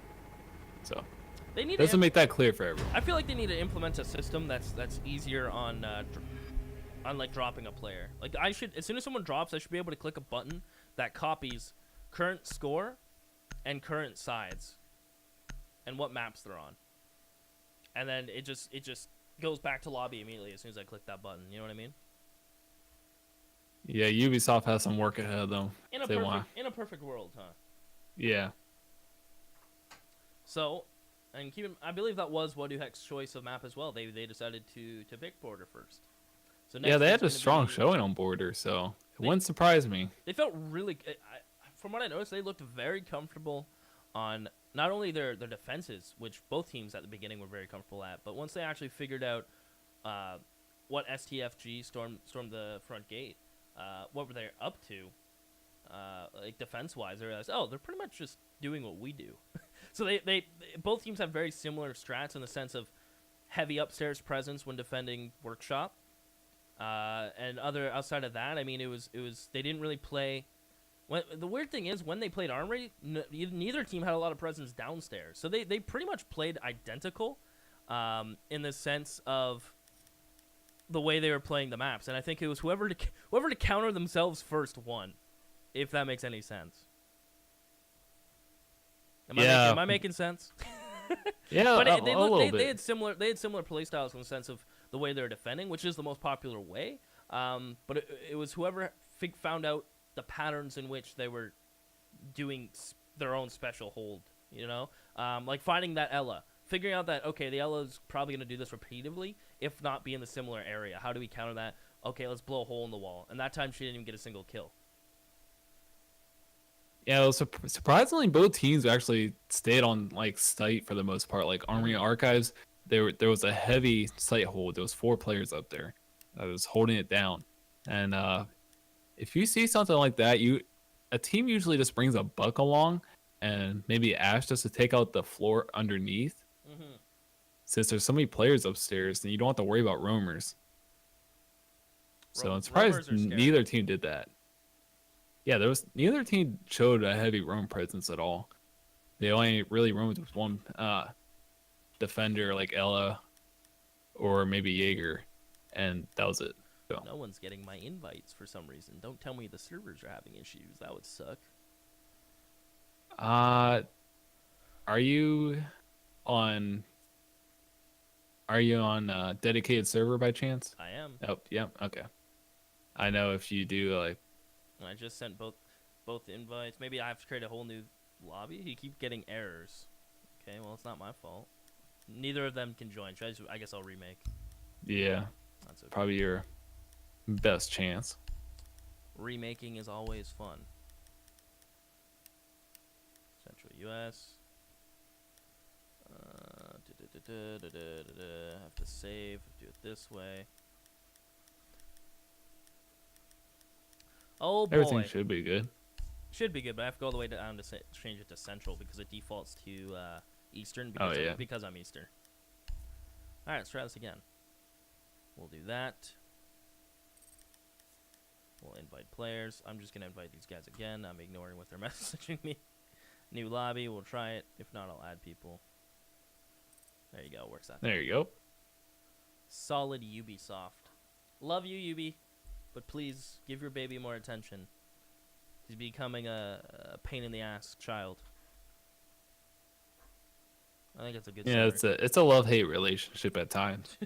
So They need doesn't to. make that clear for everyone. I feel like they need to implement a system that's easier on like dropping a player. Like I should, as soon as someone drops, I should be able to click a button that copies current score and current sides and what maps they're on, and then it just goes back to lobby immediately as soon as I click that button. You know what I mean? Yeah, Ubisoft has some work ahead of them. In a if they perfect want. in a perfect world, huh? Yeah. So, and I believe that was Wadduhek's choice of map as well. They decided to pick Border first. So Yeah, they next had is a gonna strong be- showing on Border, so it They- wouldn't surprise me. They felt really. From what I noticed, they looked very comfortable on not only their defenses, which both teams at the beginning were very comfortable at, but once they actually figured out what STFG stormed the front gate, what were they up to, like defense-wise, they realized, oh, they're pretty much just doing what we do. So they both teams have very similar strats in the sense of heavy upstairs presence when defending Workshop. And outside of that, I mean, it was they didn't really play. The weird thing is when they played Armory, neither team had a lot of presence downstairs, so they pretty much played identical, in the sense of the way they were playing the maps. And I think it was whoever to counter themselves first won, if that makes any sense. Am I making sense? Yeah, But a little bit. they had similar play styles in the sense of the way they're defending, which is the most popular way. But it was whoever found out the patterns in which they were doing their own special hold. You know, like finding that Ella, figuring out that okay, the Ella's probably going to do this repeatedly, if not be in the similar area. How do we counter that? Okay, let's blow a hole in the wall. And that time she didn't even get a single kill. Yeah, well, surprisingly, both teams actually stayed on like site for the most part. Like Armory Archives, there was a heavy site hold. There was 4 players up there that was holding it down. And if you see something like that, a team usually just brings a buck along and maybe Ash just to take out the floor underneath. Mm-hmm. Since there's so many players upstairs, then you don't have to worry about roamers. So I'm surprised Roamers are scary. neither team did that. Yeah, neither team showed a heavy roam presence at all. They only really roamed with one defender like Ella or maybe Jaeger, and that was it. So. No one's getting my invites for some reason. Don't tell me the servers are having issues. That would suck. Are you on a dedicated server by chance? I am. Oh, yeah, okay. I know if you do like. I just sent both invites. Maybe I have to create a whole new lobby. You keep getting errors. Okay, well, it's not my fault. Neither of them can join. I guess I'll remake. Yeah, That's okay. probably your best chance. Remaking is always fun. Central US. Have to save. Do it this way. Oh boy. Everything should be good. Should be good, but I have to go all the way down to change it to Central because it defaults to Eastern because I'm Eastern. Alright, let's try this again. We'll do that. We'll invite players. I'm just going to invite these guys again. I'm ignoring what they're messaging me. New lobby. We'll try it. If not, I'll add people. There you go. Works out. There you go. Solid Ubisoft. Love you, Ubi, but please give your baby more attention. He's becoming a pain in the ass child. I think it's a good. Yeah, start. it's a love-hate relationship at times.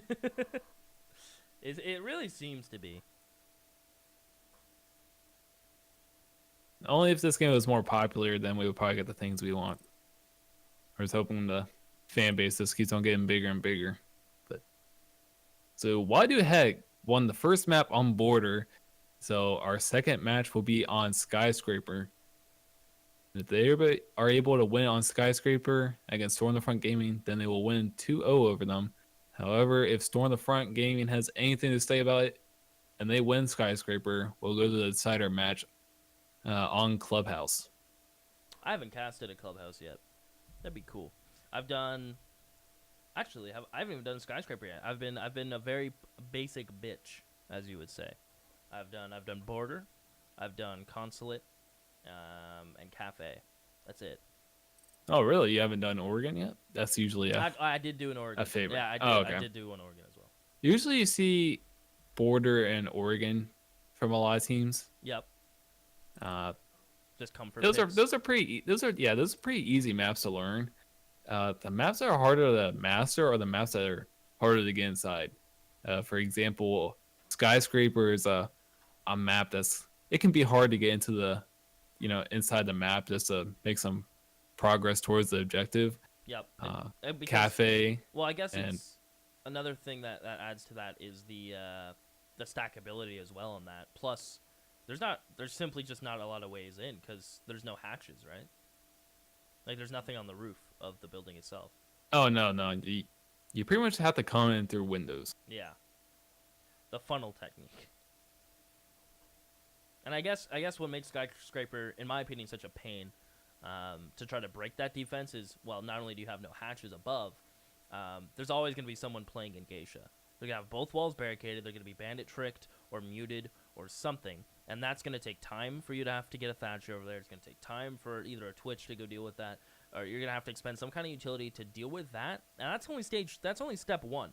It really seems to be. Only if this game was more popular, then we would probably get the things we want. I was hoping the fan base just keeps on getting bigger and bigger. But so Wadduhek won the first map on Border. So our second match will be on Skyscraper. If they are able to win on Skyscraper against Storm the Front Gaming, then they will win 2-0 over them. However, if Storm the Front Gaming has anything to say about it and they win Skyscraper, we'll go to the decider match on Clubhouse. I haven't casted a Clubhouse yet. That'd be cool. I've done. Actually, I haven't even done Skyscraper yet. I've been a very basic bitch, as you would say. I've done Border, I've done Consulate, and Cafe. That's it. Oh, really? You haven't done Oregon yet? That's usually I did do an Oregon. a favorite. Yeah, I did. Oh, okay. I did do one Oregon as well. Usually you see Border and Oregon from a lot of teams. Yep. Just comfort. Those picks. are pretty easy maps to learn. The maps that are harder to master are the maps that are harder to get inside. For example, Skyscraper is a map it can be hard to get into the inside the map just to make some progress towards the objective. Yep. Because, Cafe. Well, I guess it's another thing that adds to that is the stackability as well on that. Plus, there's simply just not a lot of ways in because there's no hatches, right? Like there's nothing on the roof of the building itself. Oh no. You pretty much have to come in through windows. Yeah. The funnel technique. And I guess what makes Skyscraper, in my opinion, such a pain to try to break that defense is, well, not only do you have no hatches above, there's always going to be someone playing in Geisha. They're going to have both walls barricaded, they're going to be bandit tricked or muted or something, and that's going to take time for you to have to get a Thatcher over there. It's going to take time for either a Twitch to go deal with that, or you're going to have to expend some kind of utility to deal with that, and that's only step one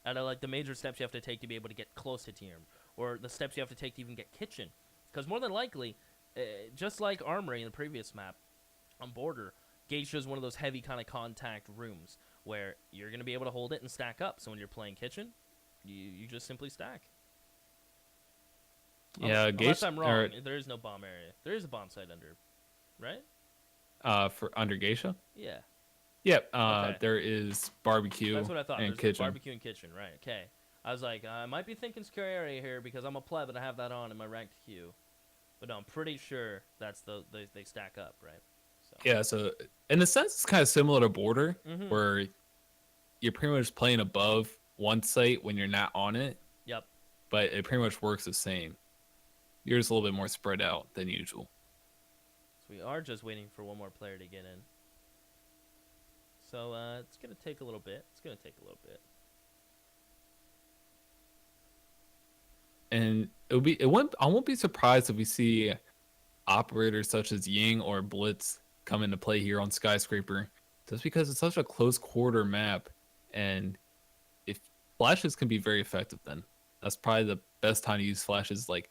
out of like the major steps you have to take to be able to get close to Tier, or the steps you have to take to even get Kitchen. Because more than likely, just like Armory in the previous map, on Border, Geisha is one of those heavy kind of contact rooms where you're going to be able to hold it and stack up. So when you're playing Kitchen, you just simply stack. Yeah, Unless I'm wrong, there is no bomb area. There is a bomb site under, right? For under Geisha? Yeah. Yep. Okay. There is barbecue. That's what I thought. And There's kitchen. barbecue and kitchen, right? Okay. I was like, I might be thinking secure area here because I'm a pleb and I have that on in my ranked queue. But no, I'm pretty sure that's they stack up, right? So. Yeah, so in a sense, it's kind of similar to Border, Mm-hmm. where you're pretty much playing above one site when you're not on it. Yep. But it pretty much works the same. You're just a little bit more spread out than usual. So we are just waiting for one more player to get in. So it's going to take a little bit. And I won't be surprised if we see operators such as Ying or Blitz come into play here on Skyscraper, just because it's such a close quarter map, and if flashes can be very effective, then that's probably the best time to use flashes. Like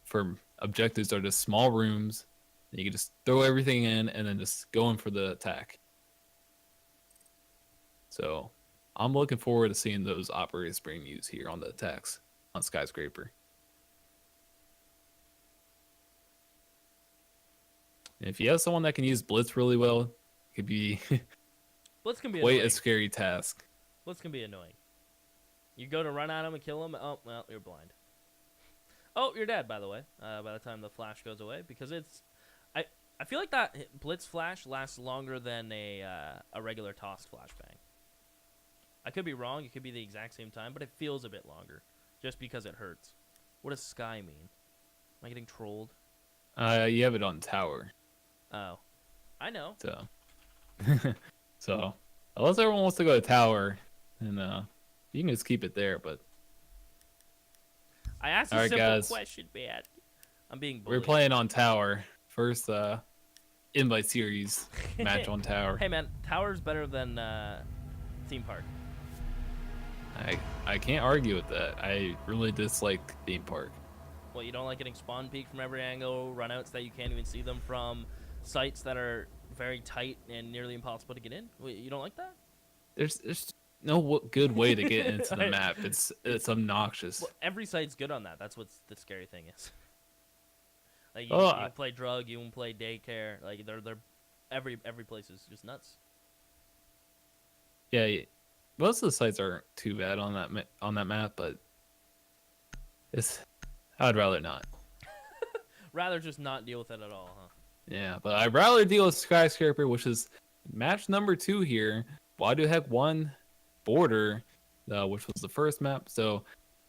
for objectives are just small rooms, and you can just throw everything in and then just go in for the attack. So I'm looking forward to seeing those operators being used here on the attacks on Skyscraper. And if you have someone that can use Blitz really well, it could be Blitz can be quite annoying. a scary task. Blitz can be annoying. You go to run at him and kill him. Oh, well, you're blind. Oh, you're dead, by the way, by the time the flash goes away. Because I feel like that Blitz flash lasts longer than a regular tossed flashbang. I could be wrong. It could be the exact same time, but it feels a bit longer. Just because it hurts. What does Sky mean? Am I getting trolled? You have it on tower. Oh. I know. So, so unless everyone wants to go to tower, then you can just keep it there. But I asked a All right, simple guys. question, man. I'm being bullied. we're playing on tower first. invite series match on Tower. Hey man, Tower's better than Theme Park. I can't argue with that. I really dislike theme park. Well, you don't like getting spawn peek from every angle, runouts that you can't even see them from, sites that are very tight and nearly impossible to get in? Wait, you don't like that? There's no good way to get into the map. It's obnoxious. Well, every site's good on that. That's what the scary thing is. Like you, Oh, you can play drug, you can play daycare. Like they're every place is just nuts. Yeah, most of the sites aren't too bad on that map, but I'd rather not. Rather just not deal with it at all, huh? Yeah, but I'd rather deal with Skyscraper, which is match number 2 here. Wadduhek won Border, which was the first map. So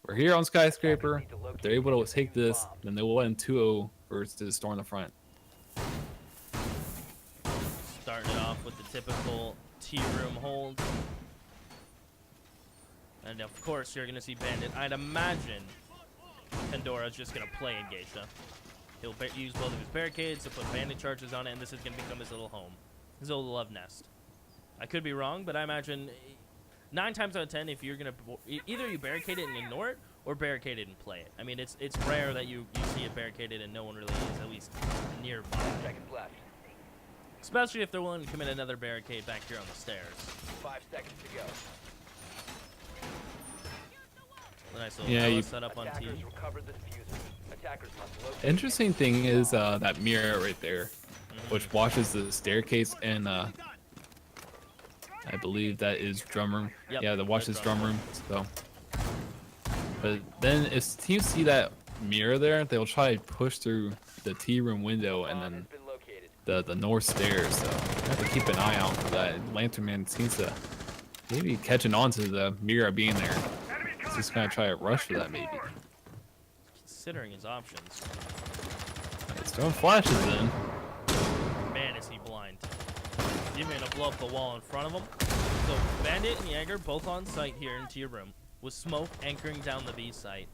we're here on Skyscraper. If they're able to take this, then they will win 2-0 versus Storm the Front. Starting it off with the typical T-room hold. And of course, you're going to see Bandit. I'd imagine Pandora's just going to play in Geisha. He'll use both of his barricades to put bandit charges on it, and this is going to become his little home. His little love nest. I could be wrong, but I imagine 9 times out of 10, if you're going to... Either you barricade it and ignore it, or barricade it and play it. I mean, it's rare that you see it barricaded and no one really is at least nearby. 5 seconds left. Especially if they're willing to commit another barricade back here on the stairs. 5 seconds to go. A nice little Yeah, set up on T. Attackers recovered the diffuser. Attackers must locate. Interesting thing is that mirror right there, which watches the staircase, and I believe that is drum room. Yep, Yeah, that watches that's drum room. So, but then if teams see that mirror there, they'll try to push through the T room window and then Bomb has been located. the north stairs. So you have to keep an eye out for that. Lantern Man seems to maybe catching on to the mirror being there. He's just gonna try to rush for that maybe. Considering his options. It's throwing flashes in. Man, is he blind. He's gonna blow up the wall in front of him. So Bandit and Jaeger both on site here in tier room, with smoke anchoring down the B site.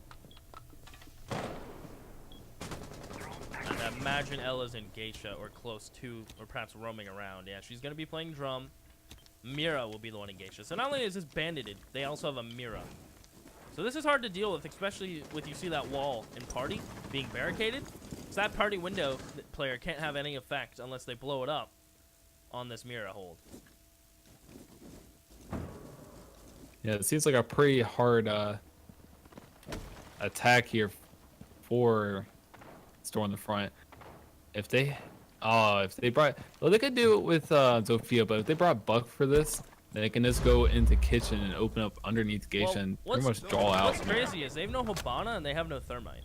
And imagine Ella's in Geisha or close to, or perhaps roaming around. Yeah, she's gonna be playing drum. Mira will be the one in Geisha. So not only is this bandited, they also have a Mira. So this is hard to deal with, especially with you see that wall in party being barricaded. So that party window player can't have any effect unless they blow it up on this Mira hold. Yeah, it seems like a pretty hard attack here for Storm the Front. If they brought, well, they could do it with Zofia, but if they brought Buck for this, then they can just go into kitchen and open up underneath Geisha and pretty much draw out. What's crazy is they have no Hibana and they have no Thermite.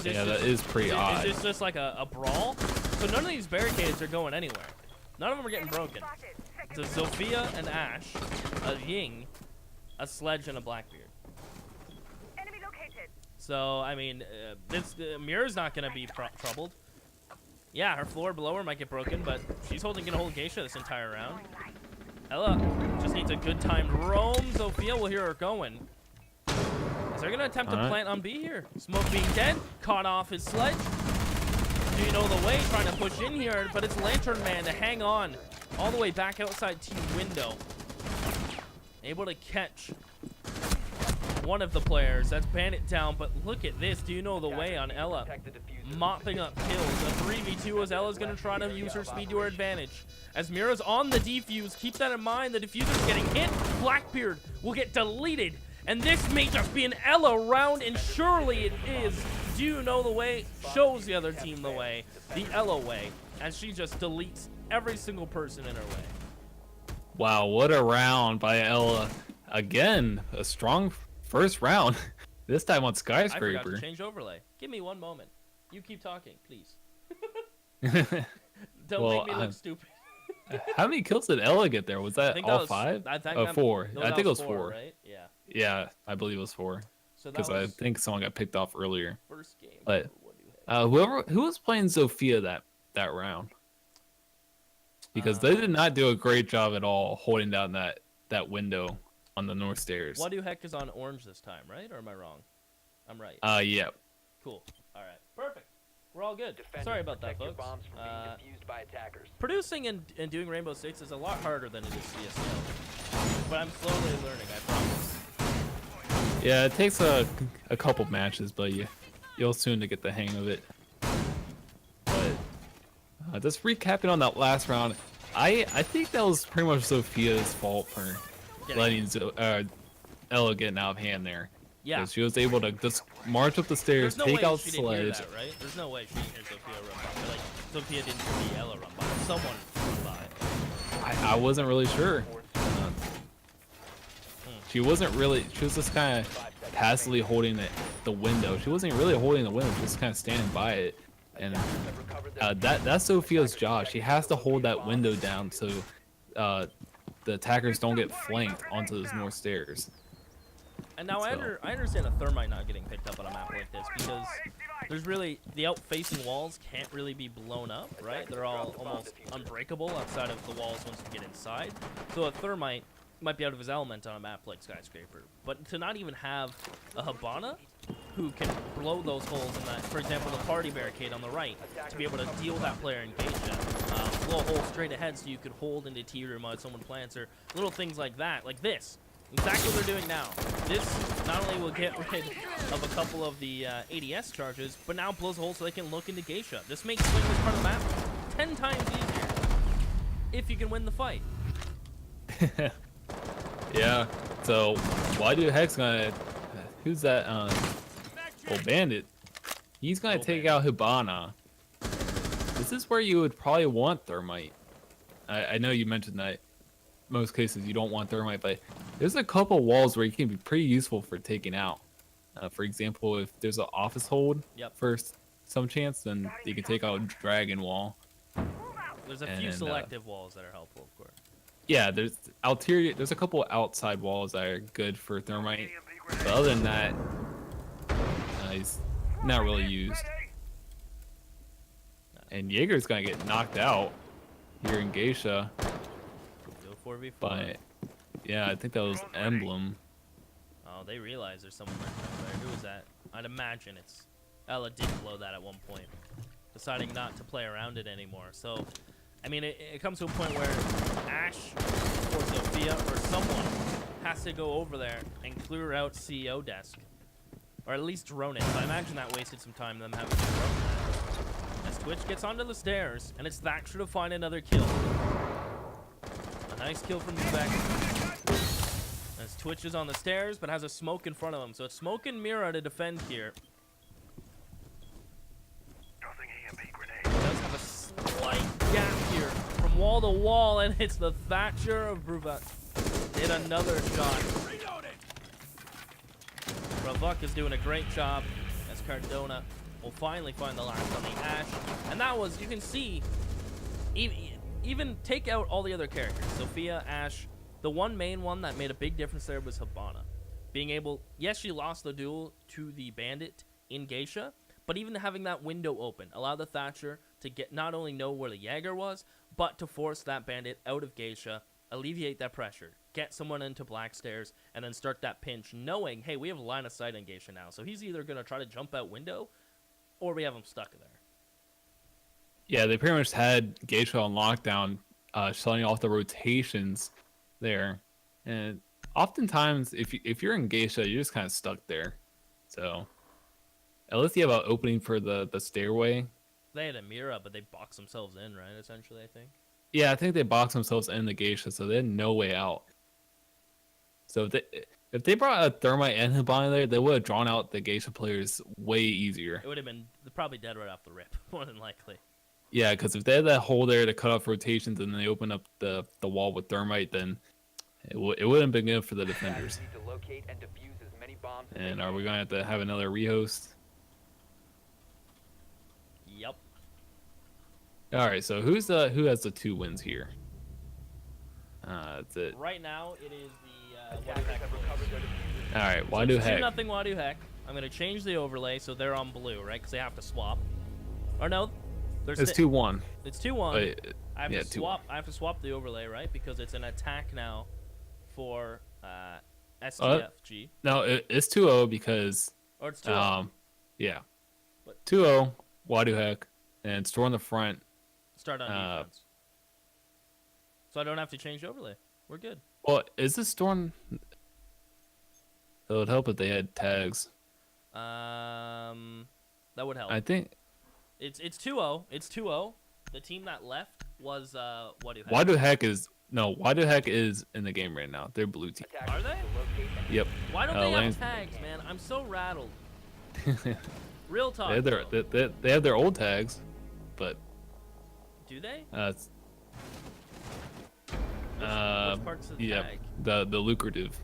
Yeah, that is pretty odd. Is this just like a brawl? So none of these barricades are going anywhere. None of them are getting broken. It's a Zofia and Ash, a Ying, a Sledge, and a Blackbeard. Enemy located. So, I mean, this Mira's not going to be troubled. Yeah, her floor below her might get broken, but she's gonna hold Geisha this entire round. Ella just needs a good timed roam. Zofia will hear her going. Is they're gonna attempt to plant on B here. Smoke being dead, caught off his sledge. Do you know the way? Trying to push in here, but it's Lantern Man to hang on all the way back outside T window. Able to catch one of the players. That's Bandit down, but look at this. Do you know the way on Ella? Mopping up kills. A 3v2 as Ella's going to try to use her speed to her advantage. As Mira's on the defuse, keep that in mind. The diffuser's getting hit. Blackbeard will get deleted. And this may just be an Ella round, and surely it is. Do you know the way? Shows the other team the way. The Ella way. As she just deletes every single person in her way. Wow, what a round by Ella. Again, a strong first round. This time on I Skyscraper. forgot to change overlay. Give me one moment. You keep talking, please. Don't Well, make me look stupid. How many kills did Ella get there? Was that all 5? I think 4. no, I that think it was 4, 4. right? Yeah. Yeah, I believe it was 4. So that Because I was think someone got picked off earlier. first game. But for Wadduhek. who was playing Zofia that round? Because they did not do a great job at all holding down that window on the north stairs. Wadduhek is on orange this time, right? Or am I wrong? I'm right. Yeah. Cool. All right. Perfect. We're all good. Defenders, Sorry about that, protect your folks. bombs from being defused by attackers. Producing and doing Rainbow Six is a lot harder than it is CS:GO. But I'm slowly learning, I promise. Yeah, it takes a couple matches, but you'll soon to get the hang of it. But just recapping on that last round, I think that was pretty much Sophia's fault for letting Ella getting out of hand there. Yeah. 'Cause she was able to just march up the stairs, There's no take way out she didn't hear Sledge. that, right? There's no way she didn't hear Sophia run by. Like, Sophia didn't see Ella run by. Someone run by. I wasn't really sure. She wasn't really. She was just kind of passively holding the window. She wasn't really holding the window. She was kind of standing by it. And that's Sophia's job. She has to hold that window down so the attackers don't get flanked onto those north stairs. And now I understand a thermite not getting picked up on a map like this because there's really the out-facing walls can't really be blown up, right? They're all almost unbreakable outside of the walls once you get inside. So a thermite might be out of his element on a map like Skyscraper. But to not even have a Hibana who can blow those holes in that, for example, the party barricade on the right, to be able to deal that player engagement, blow a hole straight ahead so you could hold into T-room while someone plants, or little things like that, like this. Exactly what they're doing now. This not only will get rid of a couple of the ADS charges, but now blows a hole so they can look into Geisha. This makes winning this part of the map 10 times easier if you can win the fight. Yeah. So Wadduhek's gonna. Who's that? Bandit. He's gonna take out Hibana. This is where you would probably want thermite. I know you mentioned that most cases you don't want thermite, but there's a couple walls where you can be pretty useful for taking out. For example, if there's an office hold for some chance, then you can take out a dragon wall. There's a few selective walls that are helpful, of course. Yeah, there's a couple outside walls that are good for thermite, but other than that, he's not really used. And Jaeger's gonna get knocked out here in Geisha. Go 4v4. But yeah, I think that was Emblem. Oh, they realize there's someone right there. Who is that? I'd imagine it's Ella did blow that at one point, deciding not to play around it anymore. So, I mean, it comes to a point where Ash or Sophia or someone has to go over there and clear out CEO desk, or at least drone it. So I imagine that wasted some time them having to drone that. As Twitch gets onto the stairs, and it's Thatcher to find another kill. A nice kill from Wadduhek. As Twitch is on the stairs, but has a smoke in front of him. So it's Smoke and Mira to defend here. He does have a slight gap here from wall to wall, and it's the Thatcher of Bruvuk. Did another shot. Bruvuk is doing a great job as Cardona will finally find the last on the Ash. And that was, you can see, even take out all the other characters. Sophia, Ash. The one main one that made a big difference there was Hibana. Being able, yes, she lost the duel to the Bandit in Geisha, but even having that window open allowed the Thatcher to get not only know where the Jaeger was, but to force that Bandit out of Geisha, alleviate that pressure, get someone into Black Stairs, and then start that pinch, knowing, hey, we have a line of sight in Geisha now, so he's either going to try to jump out window, or we have him stuck there. Yeah, they pretty much had Geisha on lockdown, shutting off the rotations there, and oftentimes if you're in Geisha, you're just kind of stuck there. So unless you have an opening for the stairway. They had a Mira, but they boxed themselves in, right? Essentially, I think. Yeah, I think they boxed themselves in the Geisha, so they had no way out. So if they brought a thermite and Hibana there, they would have drawn out the Geisha players way easier. It would have been probably dead right off the rip, more than likely. Yeah, because if they had that hole there to cut off rotations and they open up the wall with thermite, then it wouldn't have been good for the defenders. And are we going to have another rehost? Yep. All right, so who has the 2 wins here? That's it. Right now, it is the Wadduhek. All right, So Wadduhek. it's 2-0 Wadduhek. I'm going to change the overlay so they're on blue, right? Because they have to swap. Or no, It's 2-1. It's 2-1. I have yeah, to swap. I have to swap the overlay, right? Because it's an attack now for STFG. No, it's 2-0 because Or it's 2-0. yeah, But- 2-0 Wadduhek, and store in the front. Start on defense. So I don't have to change overlay. We're good. Well, is this storm? It would help if they had tags. That would help. I think It's 2-0. It's 2-0. The team that left was Wadduhek. Wadduhek is in the game right now. They're blue team. Are they? Yep. Why don't they have Lance- tags, man? I'm so rattled. Real talk. They have though. they have their old tags, but Do they? Which part's the yeah, tag? the lucrative,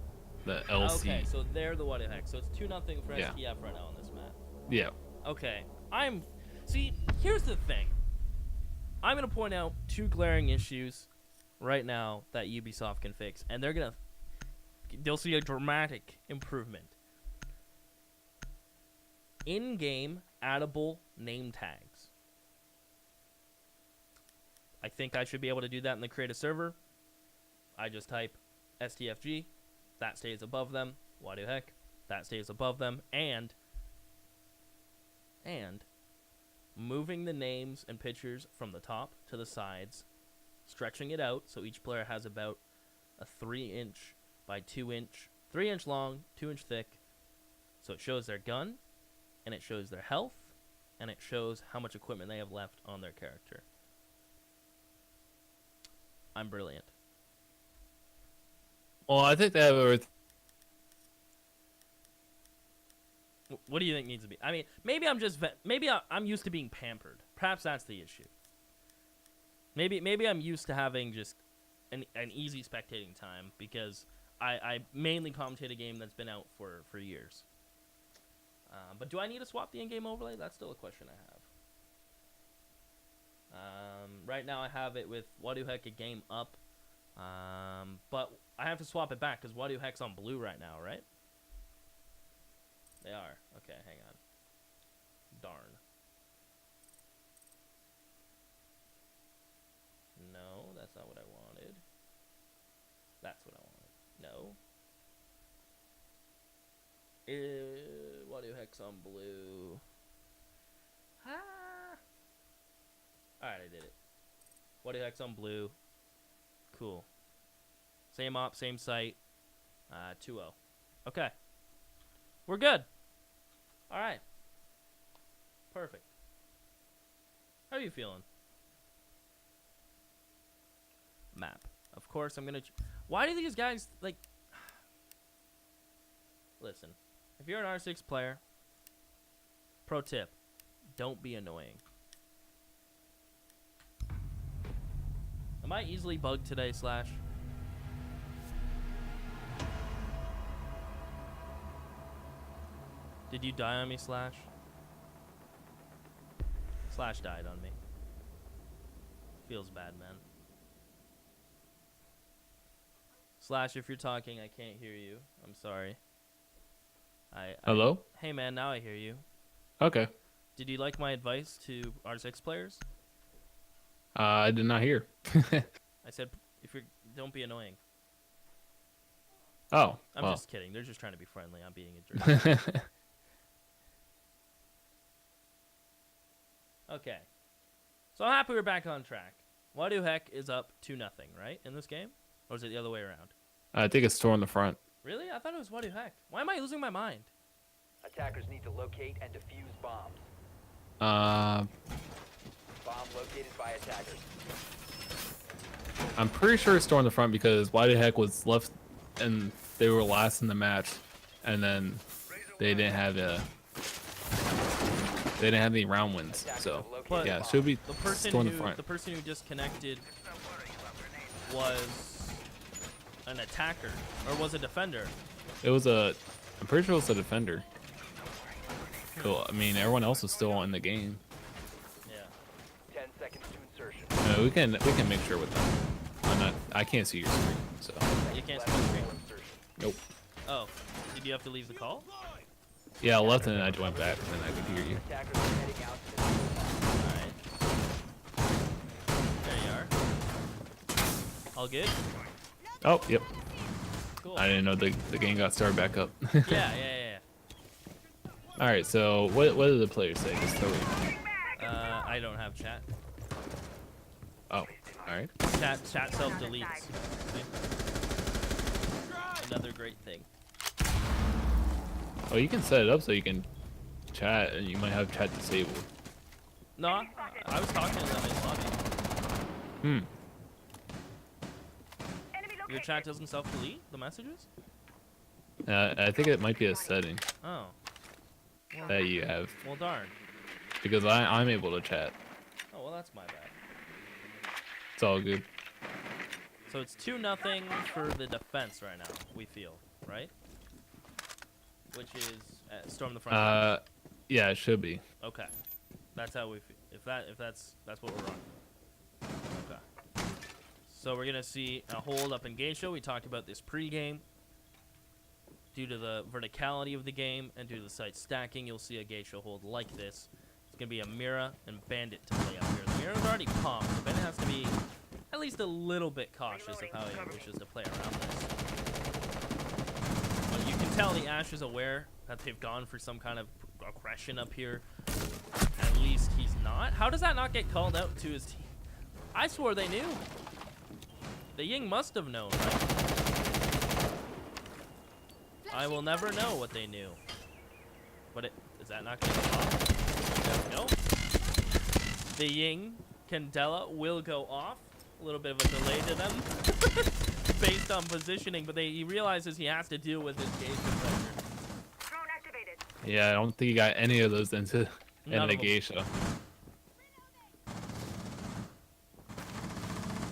the LC. Okay, so they're the Wadduhek. So it's 2-0 for Yeah. STF right now on this map. Yeah. Okay. See, here's the thing. I'm going to point out 2 glaring issues right now that Ubisoft can fix, and they'll see a dramatic improvement. In-game addable name tags. I think I should be able to do that in the create a server. I just type STFG, that stays above them. Wadduhek, that stays above them, and moving the names and pictures from the top to the sides, stretching it out so each player has about a 3-inch by 2-inch, 3-inch long, 2-inch thick. So it shows their gun, and it shows their health, and it shows how much equipment they have left on their character. I'm brilliant. Well, I think that would. What do you think needs to be? I mean, maybe I'm used to being pampered. Perhaps that's the issue. Maybe I'm used to having just an easy spectating time because I mainly commentate a game that's been out for years. But do I need to swap the in-game overlay? That's still a question I have. Right now I have it with Wadduhek a game up, but I have to swap it back because Wadduhek's on blue right now, right? They are. Okay, hang on. Darn. No, that's not what I wanted. That's what I wanted. No. Wadduhek's on blue. Ah. Alright, I did it. Wadduhek's on blue. Cool. Same op, same site. 2-0. Okay. We're good. Alright. Perfect. How are you feeling? Map. Of course, I'm gonna... Why do these guys, like... Listen. If you're an R6 player, pro tip, don't be annoying. Am I easily bugged today, Slash? Did you die on me, Slash? Slash died on me. Feels bad, man. Slash, if you're talking, I can't hear you. I'm sorry. Hello? Hey, man, now I hear you. Okay. Did you like my advice to R6 players? I did not hear. I said, don't be annoying. Oh. I'm well. just kidding. They're just trying to be friendly. I'm being a jerk. Okay. So I'm happy we're back on track. Wadduhek is up 2-0, right, in this game? Or is it the other way around? I think it's store in the front. Really? I thought it was Wadduhek. Why am I losing my mind? Attackers need to locate and defuse bombs. Bomb located by attackers. I'm pretty sure it's store in the front because Wadduhek was left and they were last in the match, and then they didn't have any round wins. So But yeah, it should be the person store in the front. the person who disconnected was an attacker or was a defender. It was I'm pretty sure it was a defender. Cool. I mean, everyone else is still in the game. Yeah. 10 seconds to insertion. We can make sure with them. I can't see your screen, so. You can't see the screen. Nope. Oh, did you have to leave the call? Yeah, I left and then I went back and then I could hear you. Attackers are heading out to the Alright. There you are. All good? Oh, yep. Cool. I didn't know the game got started back up. Yeah. All right, so what did the players say? Just tell me. I don't have chat. Oh, all right. Chat self deletes. Another great thing. Oh, you can set it up so you can chat, and you might have chat disabled. No, I was talking to them in lobby. Hmm. Enemy Your located. chat doesn't self delete the messages? I think it might be a setting Oh. Well, that you have, well darn. because I'm able to chat. Oh well, that's my bad. It's all good. So it's 2-0 for the defense right now. We feel right, which is storm the front. Yeah, it should be. Okay, that's how we feel. If that's what we're on. Okay. So we're gonna see a hold up in Geisha. We talked about this pre-game. Due to the verticality of the game and due to the site stacking, you'll see a Geisha hold like this. It's gonna be a Mira and Bandit to play out here. The Mira's already pumped, so Bandit has to be at least a little bit cautious of how he wishes to play around this. But you can tell the Ash is aware that they've gone for some kind of aggression up here. At least he's not. How does that not get called out to his team? I swore they knew. The Ying must have known, right? I will never know what they knew. But is that not going to go off? No. The Ying Candela will go off. A little bit of a delay to them based on positioning, but he realizes he has to deal with his gauge pressure. Drone activated. Yeah, I don't think you got any of those into None of the them. Geisha.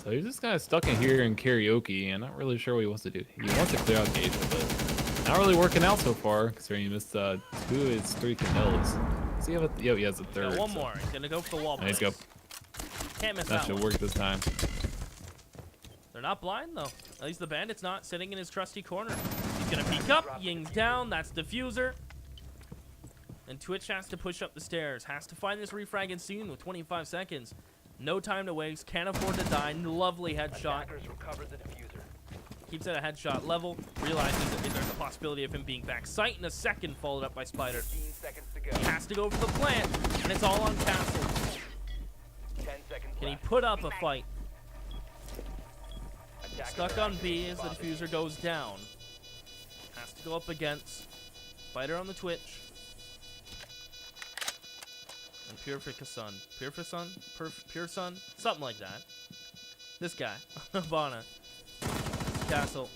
So he's just kind of stuck in here in karaoke, and not really sure what he wants to do. He wants to clear out Geisha, but not really working out so far, considering he missed 2 of his 3 Candelas. Does he have a? Yeah, he has a third. Got one so- more. He's gonna go for the wall. Nice go. Can't miss That that should one. work this time. They're not blind though. At least the Bandit's not sitting in his trusty corner. He's gonna peek up. Ying's down. That's diffuser. And Twitch has to push up the stairs. Has to find this refrag in soon with 25 seconds. No time to waste. Can't afford to die. Lovely headshot. Attackers recovered the diffuser. Keeps at a headshot level. Realizes that there's a possibility of him being back sight in a second. Followed up by Spider. 15 seconds to go. He has to go for the plant, and it's all on Castle. 10 seconds Can he left. put up a fight? Attackers Stuck are on B activating as the bomb diffuser goes down. Has to go up against Spider on the Twitch. And Purifica Sun. Purifica Sun? Pure Sun? Something like that. This guy. Bana. Castle.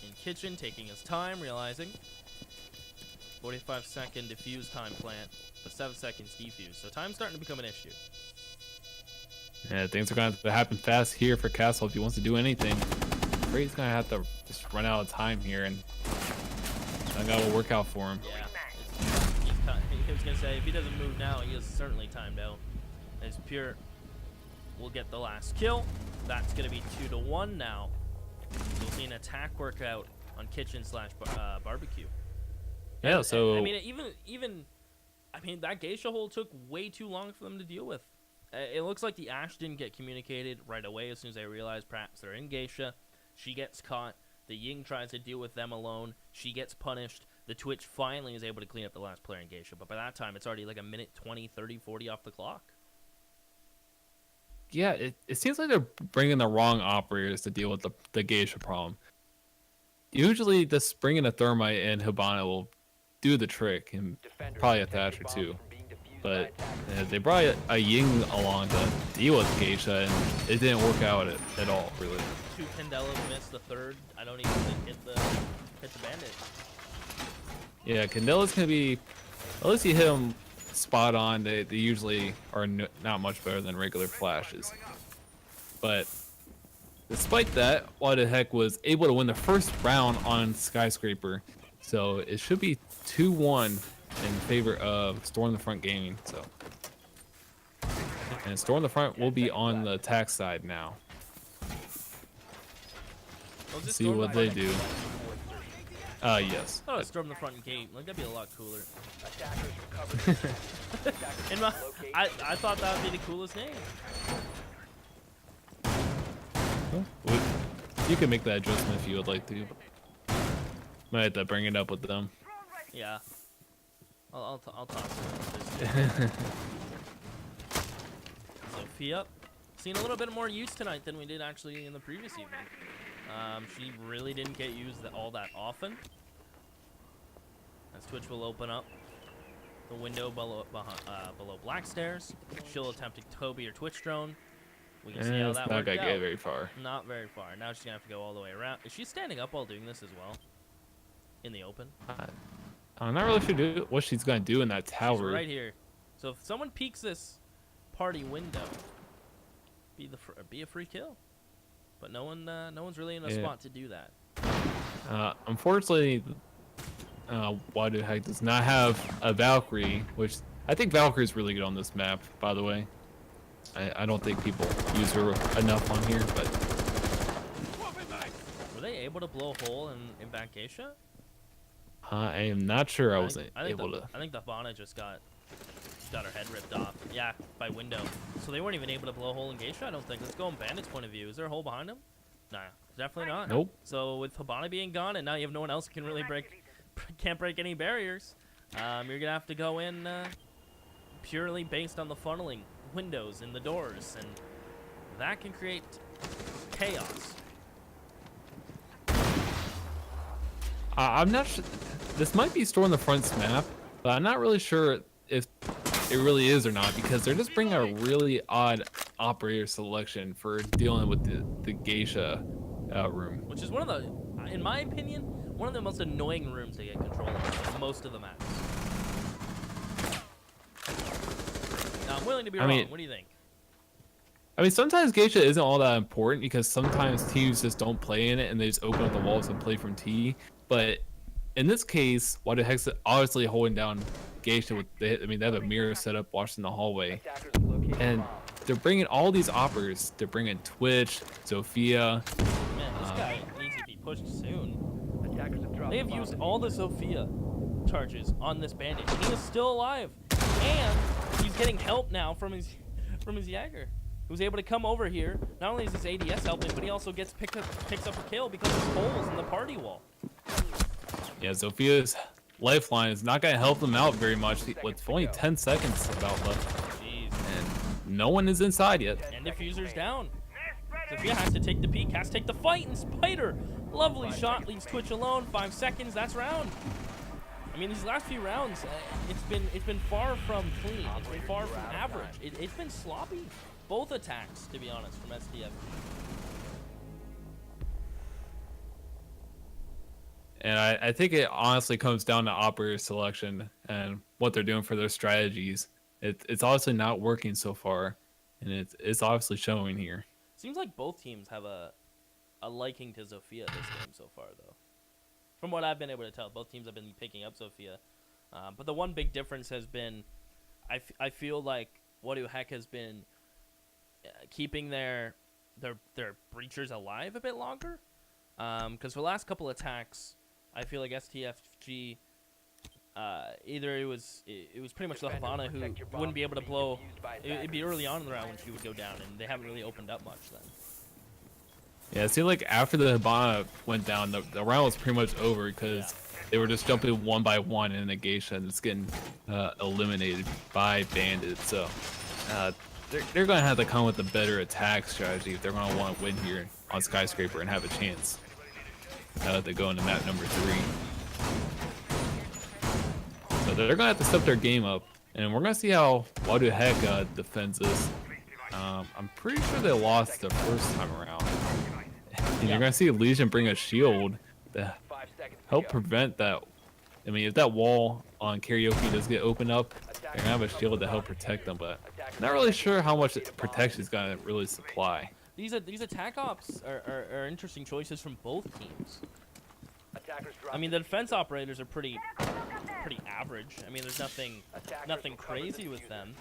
In kitchen, taking his time, realizing 45-second diffuse time plant, but 7 seconds defuse. So time's starting to become an issue. Yeah, things are going to have to happen fast here for Castle if he wants to do anything. Afraid he's going to have to just run out of time here, and that guy will work out for him. Yeah. He was going to say, if he doesn't move now, he is certainly timed out. As Pure will get the last kill. That's going to be 2-1 now. You'll see an attack workout on kitchen / barbecue. Yeah, And- so I mean, even that Geisha hole took way too long for them to deal with. It looks like the Ash didn't get communicated right away as soon as they realized perhaps they're in Geisha. She gets caught. The Ying tries to deal with them alone. She gets punished. The Twitch finally is able to clean up the last player in Geisha. But by that time, it's already like a minute 20, 30, 40 off the clock. yeah, it seems like they're bringing the wrong operators to deal with the Geisha problem. Usually, just bringing a Thermite and Hibana will do the trick, and Defenders probably a protect Thatcher bombs too. from being defused But by attackers. they brought a Ying along to deal with Geisha, and it didn't work out at all, really. 2 Candelas missed the third. I don't even think hit the bandit. Yeah, Candela's gonna be, at least you hit them spot on. They usually are not much better than regular flashes. But despite that, Wadduhek was able to win the first round on Skyscraper. So it should be 2-1 in favor of Storm the Front Gaming. So, and Storm the Front will be on the attack side now. Was this See Storm what the they front? do. Yes. Oh, Storm the front gate. Like, that'd be a lot cooler. Attackers recovered. Attackers In my, locate I thought that would be the coolest name. You can make that adjustment if you would like to. Might have to bring it up with them. Yeah. I'll talk to him. Sophia, seen a little bit more use tonight than we did actually in the previous evening. She really didn't get used all that often. As Twitch will open up the window below Black Stairs, she'll attempt to Toby or Twitch drone. We can see how that worked out. Not gonna get very far. Not very far. Now she's gonna have to go all the way around. Is she standing up while doing this as well? In the open? I'm not really sure what she's gonna do in that tower. She's right here. So if someone peeks this party window, be a free kill. But no one's really in a spot to do that. Unfortunately, Wadduhek does not have a Valkyrie, which I think Valkyrie is really good on this map, by the way. I don't think people use her enough on here, but... Were they able to blow a hole in Back Geisha? I am not sure I was able to... I think the Hibana just got her head ripped off. Yeah, by window. So they weren't even able to blow a hole in Geisha, I don't think. Let's go on Bandit's point of view. Is there a hole behind him? Nah, definitely not. Nope. So with Hibana being gone, and now you have no one else who can really can't break any barriers, you're gonna have to go in purely based on the funneling windows and the doors, and that can create chaos. I'm not sure. This might be stored on the front's map, but I'm not really sure if it really is or not, because they're just bringing a really odd operator selection for dealing with the Geisha room. Which is one of the, in my opinion, one of the most annoying rooms to get control of in most of the maps. Now, I'm willing to be wrong. What do you think? I mean, sometimes Geisha isn't all that important because sometimes teams just don't play in it and they just open up the walls and play from T. But in this case, Wadduhek's obviously holding down Geisha they have a mirror set up watching the hallway. And they're bringing all these operators. They're bringing Twitch, Sophia. Man, this guy needs to be pushed soon. They have used all the Sophia charges on this bandit, and he is still alive. And he's getting help now from his Jaeger, who's able to come over here. Not only is his ADS helping, but he also picks up a kill because of holes in the party wall. Yeah, Sophia's lifeline is not going to help them out very much with only 10 seconds about left. Jeez. And no one is inside yet. And diffuser's down. Sophia has to take the peek, has to take the fight, and Spider. Lovely shot, leaves Twitch alone. 5 seconds, that's round. I mean, these last few rounds, it's been far from clean. It's been far from average. It's been sloppy. Both attacks, to be honest, from STFG. And I think it honestly comes down to operator selection and what they're doing for their strategies. It's obviously not working so far, and it's obviously showing here. Seems like both teams have a liking to Sophia this game so far, though. From what I've been able to tell, both teams have been picking up Sophia. But the one big difference has been, I feel like Wadduhek has been keeping their breachers alive a bit longer. Because for the last couple attacks, I feel like STFG, either it was pretty much the Hibana who wouldn't be able to blow. It'd be early on in the round when she would go down, and they haven't really opened up much then. Yeah, it seemed like after the Hibana went down, the round was pretty much over because they were just jumping one by one in the Geisha and just getting eliminated by bandits. So they're going to have to come with a better attack strategy if they're going to want to win here on Skyscraper and have a chance. They go into map number 3. So they're going to have to step their game up, and we're going to see how Wadduhek defends this. I'm pretty sure they lost the first time around. And you're going to see Legion bring a shield to help prevent that. I mean, if that wall on Karaoke does get opened up, they're going to have a shield to help protect them, but not really sure how much protection is going to really supply. These attack ops are interesting choices from both teams. I mean, the defense operators are pretty average. I mean, there's nothing crazy with them,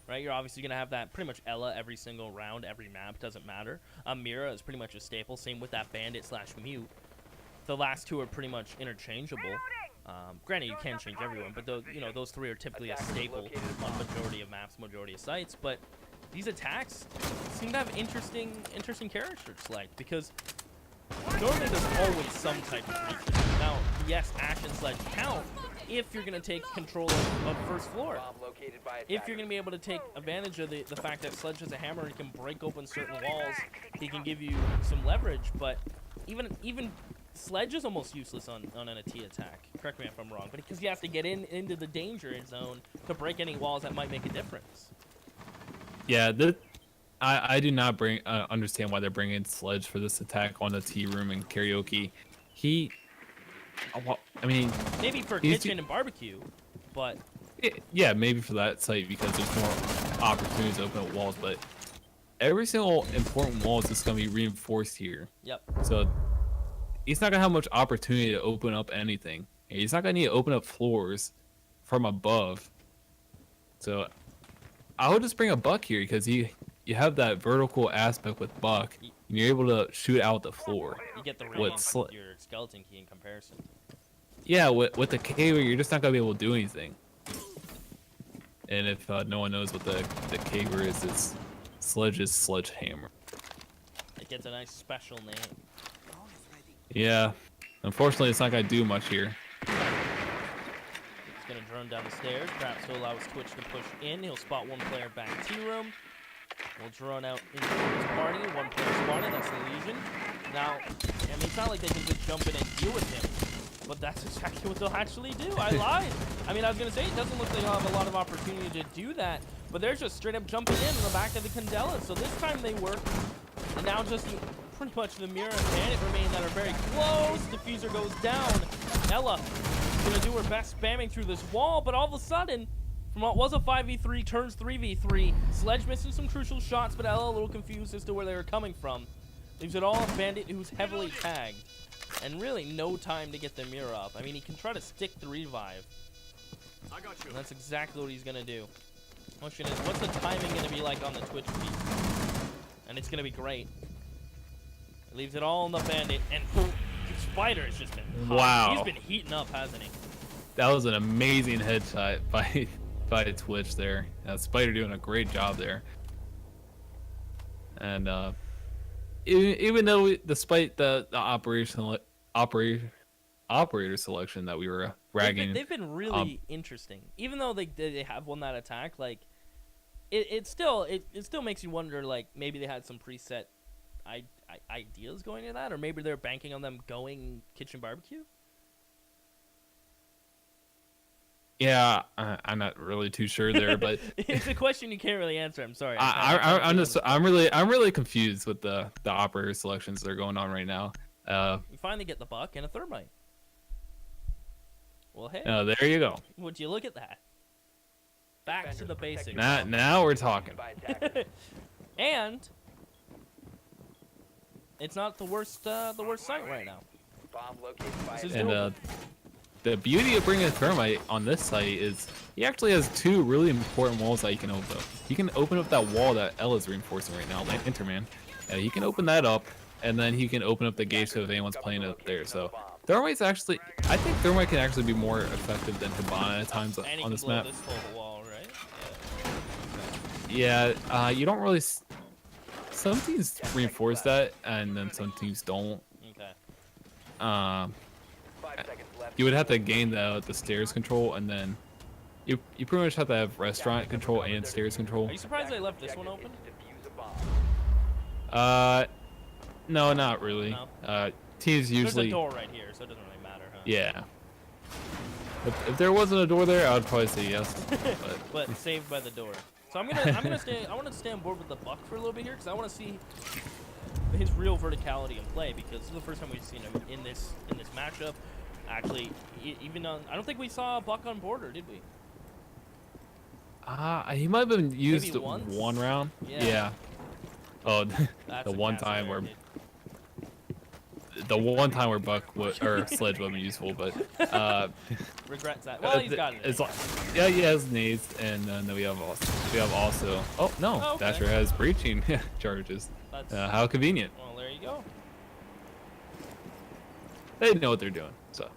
right? You're obviously gonna have that pretty much Ella every single round, every map, doesn't matter. Mira is pretty much a staple. Same with that bandit / mute. The last two are pretty much interchangeable. Granted, you can change everyone, but those three are typically a staple on majority of maps, majority of sites. But these attacks seem to have interesting character select, because normally there's always some type of breach. Now, yes, Ash and Sledge count if you're going to take control of first floor. Bomb located by If you're attackers. going to be able to take advantage of the fact that Sledge has a hammer, he can break open certain walls, he can give you some leverage, but even Sledge is almost useless on an AT attack. Correct me if I'm wrong, but because he has to get into the danger zone to break any walls that might make a difference. Yeah, I do not understand why they're bringing Sledge for this attack on the tea room and karaoke. I mean, Maybe for kitchen and barbecue, but yeah, maybe for that site because there's more opportunities to open up walls. But every single important wall is just gonna be reinforced here. yep. So he's not gonna have much opportunity to open up anything. He's not gonna need to open up floors from above. So I would just bring a Buck here because you have that vertical aspect with Buck, and you're able to shoot out the floor. You get the With range Sle- with your skeleton key in comparison. Yeah, with the K-Wing, you're just not gonna be able to do anything. And if no one knows what the K-Wing is, it's Sledge's sledgehammer. It gets a nice special name. Yeah, unfortunately, it's not gonna do much here. He's gonna drone down the stairs. Perhaps he'll allow his Twitch to push in. He'll spot one player back T room. We'll drone out into his party. One player spotted. That's the Legion. Now, I mean, it's not like they can just jump in and deal with him, but that's exactly what they'll actually do. I lied. I mean, I was gonna say it doesn't look like they'll have a lot of opportunity to do that, but they're just straight up jumping in the back of the Candela. So this time they work, and now just pretty much the Mira and Bandit remain that are very close. Diffuser goes down. Ella gonna do her best spamming through this wall, but all of a sudden, from what was a 5v3 turns 3v3. Sledge missing some crucial shots, but Ella a little confused as to where they were coming from. Leaves it all on Bandit, who's heavily tagged. And really no time to get the Mira up. I mean, he can try to stick the revive. I got you. And that's exactly what he's gonna do. Question is, what's the timing gonna be like on the Twitch feed? And it's gonna be great. Leaves it all on the Bandit, and Spider has just been hot. Wow. He's been heating up, hasn't he? That was an amazing headshot by Twitch there. Spider doing a great job there. And even though despite the operator selection that we were ragging, They've been really interesting. Even though they have won that attack, like it still makes you wonder, like maybe they had some preset ideas going into that, or maybe they're banking on them going kitchen barbecue. yeah, I'm not really too sure there, but It's a question you can't really answer. I'm sorry. I'm really confused with the operator selections that are going on right now. You finally get the Buck and a Thermite. Well, hey, There you go. would you look at that? Back to the basics. Now we're talking. by attackers. And it's not the worst site right now. Bomb located by This is attackers. And the beauty of bringing a Thermite on this site is he actually has two really important walls that he can open up. He can open up that wall that Ella's reinforcing right now, like Interman. He can open that up, and then he can open up the gate so if anyone's playing up there. So Thermite's actually, I think Thermite can actually be more effective than Hibana at times And he on can this blow map. this whole wall, right? Yeah, you don't really. Some teams reinforce that, and then some teams don't. Okay. 5 seconds left. You would have to gain the stairs control, and then you pretty much have to have restaurant control and stairs control. Are you surprised they left this one open? Defuse a bomb. No, not really. No? Teams There's a usually. door right here, so it doesn't really matter, huh? Yeah. If there wasn't a door there, I would probably say yes. But saved by the door. So I want to stay on board with the Buck for a little bit here, because I want to see his real verticality in play, because this is the first time we've seen him in this matchup. Actually, even on, I don't think we saw a Buck on border, did we? He might have been used Maybe once? one round. Yeah. Oh, That's the a one cast time error, where dude. Buck or Sledge would be useful, but Regrets that. Well, he's got it. It's like, yeah, he has nades, and then we have also. Oh no, Oh, okay. Dasher has breaching charges. That's, How convenient. well, there you go. They know what they're doing. So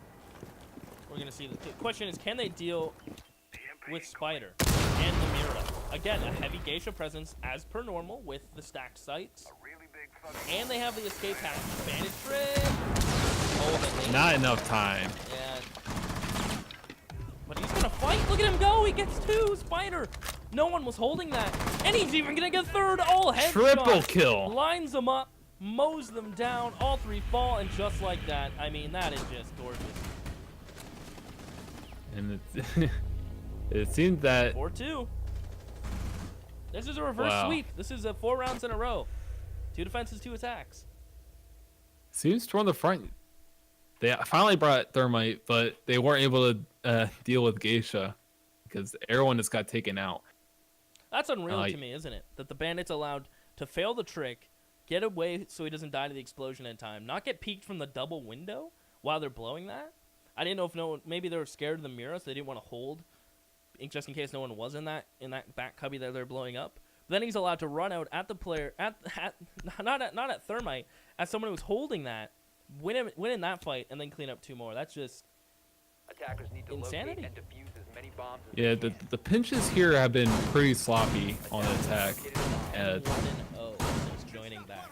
We're gonna see. The question is, can they deal with Spider and the Mira? Again, a heavy geisha presence as per normal with the stacked sites. A really big And they have the escape hatch. Bandit trip. Oh, Not enough time. Yeah. But he's gonna fight. Look at him go. He gets 2. Spider. No one was holding that. And he's even gonna get 3rd. All headshots. Triple kill. Lines them up. Mows them down. All 3 fall. And just like that, I mean, that is just gorgeous. And it seems that 4-2. This is a reverse sweep. This is 4 rounds in a row. 2 defenses, 2 attacks. seems Storm the front. They finally brought Thermite, but they weren't able to deal with Geisha because everyone just got taken out. That's unreal to me, isn't it? That the bandit's allowed to fail the trick, get away so he doesn't die to the explosion in time, not get peeked from the double window while they're blowing that. I didn't know if no one, maybe they were scared of the Mira, so they didn't want to hold, just in case no one was in that back cubby that they're blowing up. But then he's allowed to run out at the player, not at Thermite, at someone who's holding that, win in that fight, and then clean up 2 more. That's just Attackers need to insanity. locate and defuse as many bombs as Yeah, they the pinches here have been pretty sloppy on the attack. 1-0 since joining back.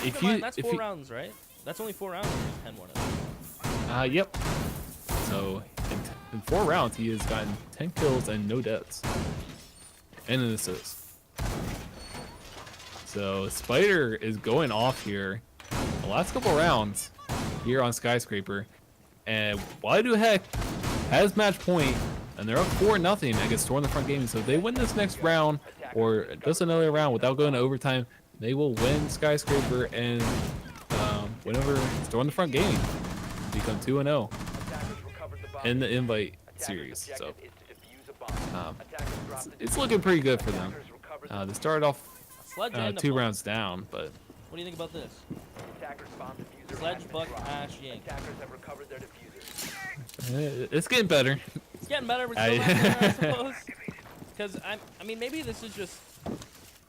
If That's 4 rounds, right? That's only 4 rounds. 10-1. Yep. So in 4 rounds, he has gotten 10 kills and no deaths, and an assist. So Spider is going off here. The last couple rounds here on Skyscraper, and Wadduhek has match point, and they're up 4-0 against Storm the Front Gaming. So if they win this next round, or just another round without going to overtime, they will win Skyscraper and whenever Storm the Front Gaming become 2-0 in the invite series. So it's looking pretty good for them. They started off 2 rounds down, but what do you think about this? Sledge, Buck, Ash, Yank. It's getting better. It's getting better, but still not better, I suppose. Because I mean, maybe this is just.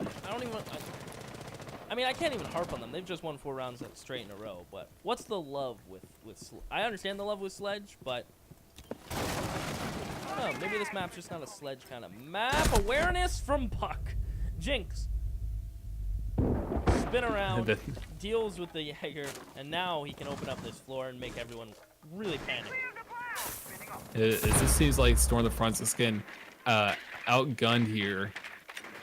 I don't even. I mean, I can't even harp on them. They've just won 4 rounds straight in a row. But what's the love with? I understand the love with Sledge, but I don't know. Maybe this map's just not a Sledge kind of map. Awareness from Buck. Jinx. Spin around, deals with the Jaeger, and now he can open up this floor and make everyone really panic. It just seems like Storm the Front's just getting outgunned here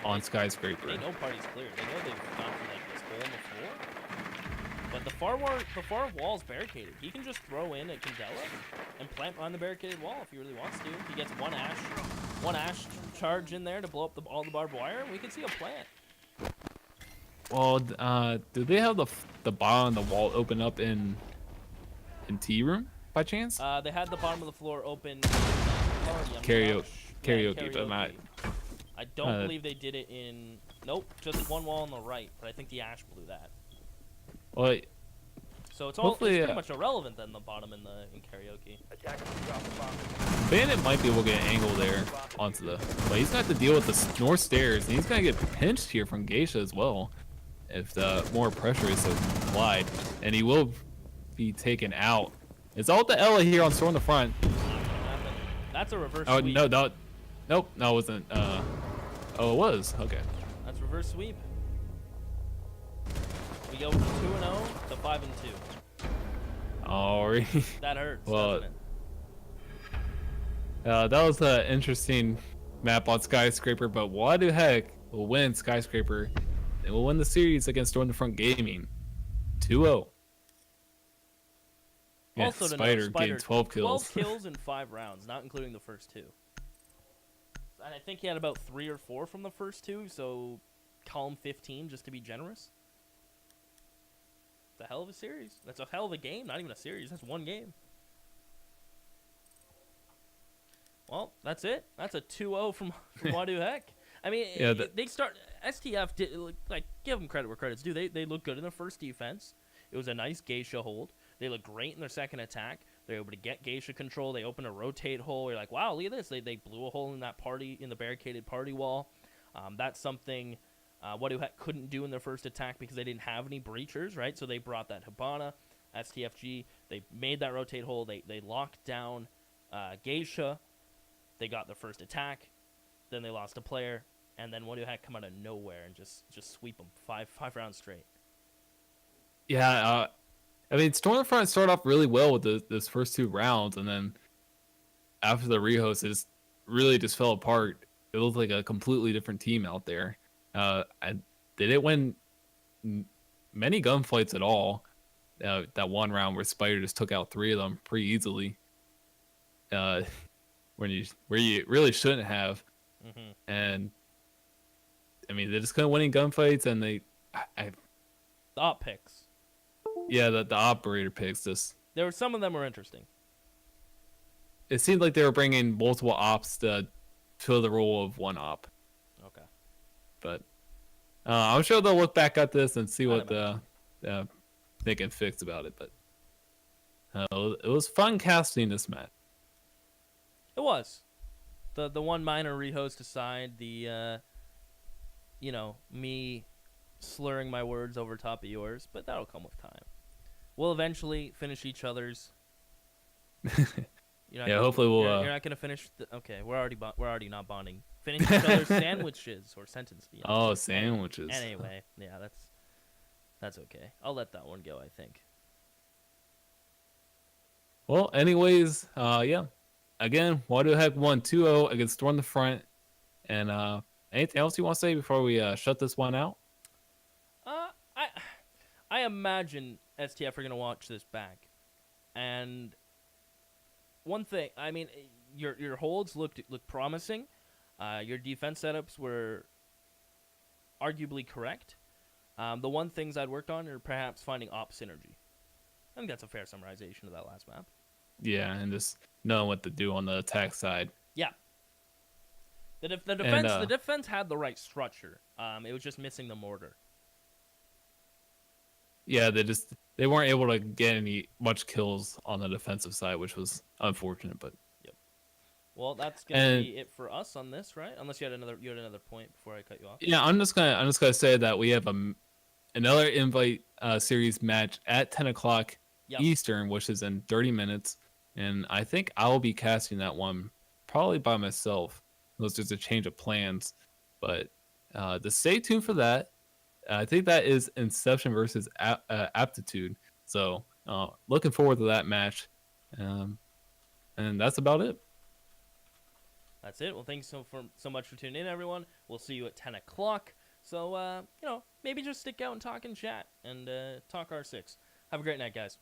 on Skyscraper. They know party's clear. They know they've gone for like this hole in the floor. But the far wall's barricaded. He can just throw in a Candela and plant on the barricaded wall if he really wants to. He gets one ash charge in there to blow up all the barbed wire, and we can see a plant. Well, do they have the bottom of the wall open up in tea room by chance? They had the bottom of the floor open. Karaoke, but not. I don't believe they did it in. Nope, just one wall on the right. But I think the ash blew that. Well, so it's pretty much irrelevant then the bottom in karaoke. Bandit might be able to get an angle there onto the. But he's got to deal with the north stairs, and he's gonna get pinched here from Geisha as well, if the more pressure is applied, and he will be taken out. It's all the Ella here on Storm the Front. That's a reverse sweep. sweep. Nope, no, it wasn't. Oh, it was. Okay.'t reverse sweep. We go from 2-0 to 5-2. Alright. That hurts, well, doesn't that it? was an interesting map on Skyscraper, but Wadduhek will win Skyscraper. They will win the series against Storm the Front Gaming. 2-0. Yeah, Also Spider getting 12 kills. 12 kills in 5 rounds, not including the first 2. And I think he had about 3 or 4 from the first 2, so call him 15 just to be generous. It's a hell of a series. That's a hell of a game. Not even a series. That's one game. Well, that's it. That's a 2-0 from Wadduhek. I mean, yeah, they start. STF did like give them credit where credit's due. They looked good in their first defense. It was a nice Geisha hold. They looked great in their second attack. They're able to get Geisha control. They opened a rotate hole. You're like, wow, look at this. They blew a hole in the barricaded party wall. That's something Wadduhek couldn't do in their first attack because they didn't have any breachers, right? So they brought that Hibana, STFG. They made that rotate hole. They locked down Geisha. They got their first attack. Then they lost a player. and then Wadduhek come out of nowhere and just sweep them five rounds straight. Yeah, I mean, Stormfront started off really well with those first 2 rounds, and then after the rehost, it just really just fell apart. It looked like a completely different team out there. They didn't win many gunfights at all. That one round where Spider just took out 3 of them pretty easily. Where you really shouldn't have. Mm-hmm. And I mean, they just couldn't win any gunfights, and the op picks. Yeah, the operator picks just. There were some of them were interesting. It seemed like they were bringing multiple ops to fill the role of one op. Okay. But I'm sure they'll look back at this and see what they can fix about it. But it was fun casting this match. It was. The one minor rehost aside, the me slurring my words over top of yours, but that'll come with time. We'll eventually finish each other's. Hopefully we'll. You're not gonna finish. Okay, we're already not bonding. Finish each other's sandwiches or sentences. Sandwiches. Anyway, yeah, that's okay. I'll let that one go, I think. Well, anyways, yeah. Again, Wadduhek won 2-0 against Storm the Front. And anything else you want to say before we shut this one out? I imagine STF are gonna watch this back, and one thing, I mean, your holds looked promising. Your defense setups were arguably correct. The one things I'd worked on are perhaps finding op synergy. I think that's a fair summarization of that last map. Yeah, and just knowing what to do on the attack side. Yeah. The defense had the right structure. It was just missing the mortar. Yeah, they weren't able to get much kills on the defensive side, which was unfortunate. But yep. Well, that's gonna be it for us on this, right? Unless you had another point before I cut you off. Yeah, I'm just gonna say that we have another invite series match at 10 o'clock Eastern, which is in 30 minutes, and I think I'll be casting that one probably by myself. Unless there's a change of plans, but just stay tuned for that. I think that is Inception versus Aptitude. So looking forward to that match. And that's about it. That's it. Well, thanks so much for tuning in, everyone. We'll see you at 10 o'clock. So, maybe just stick out and talk and chat and talk R6. Have a great night, guys.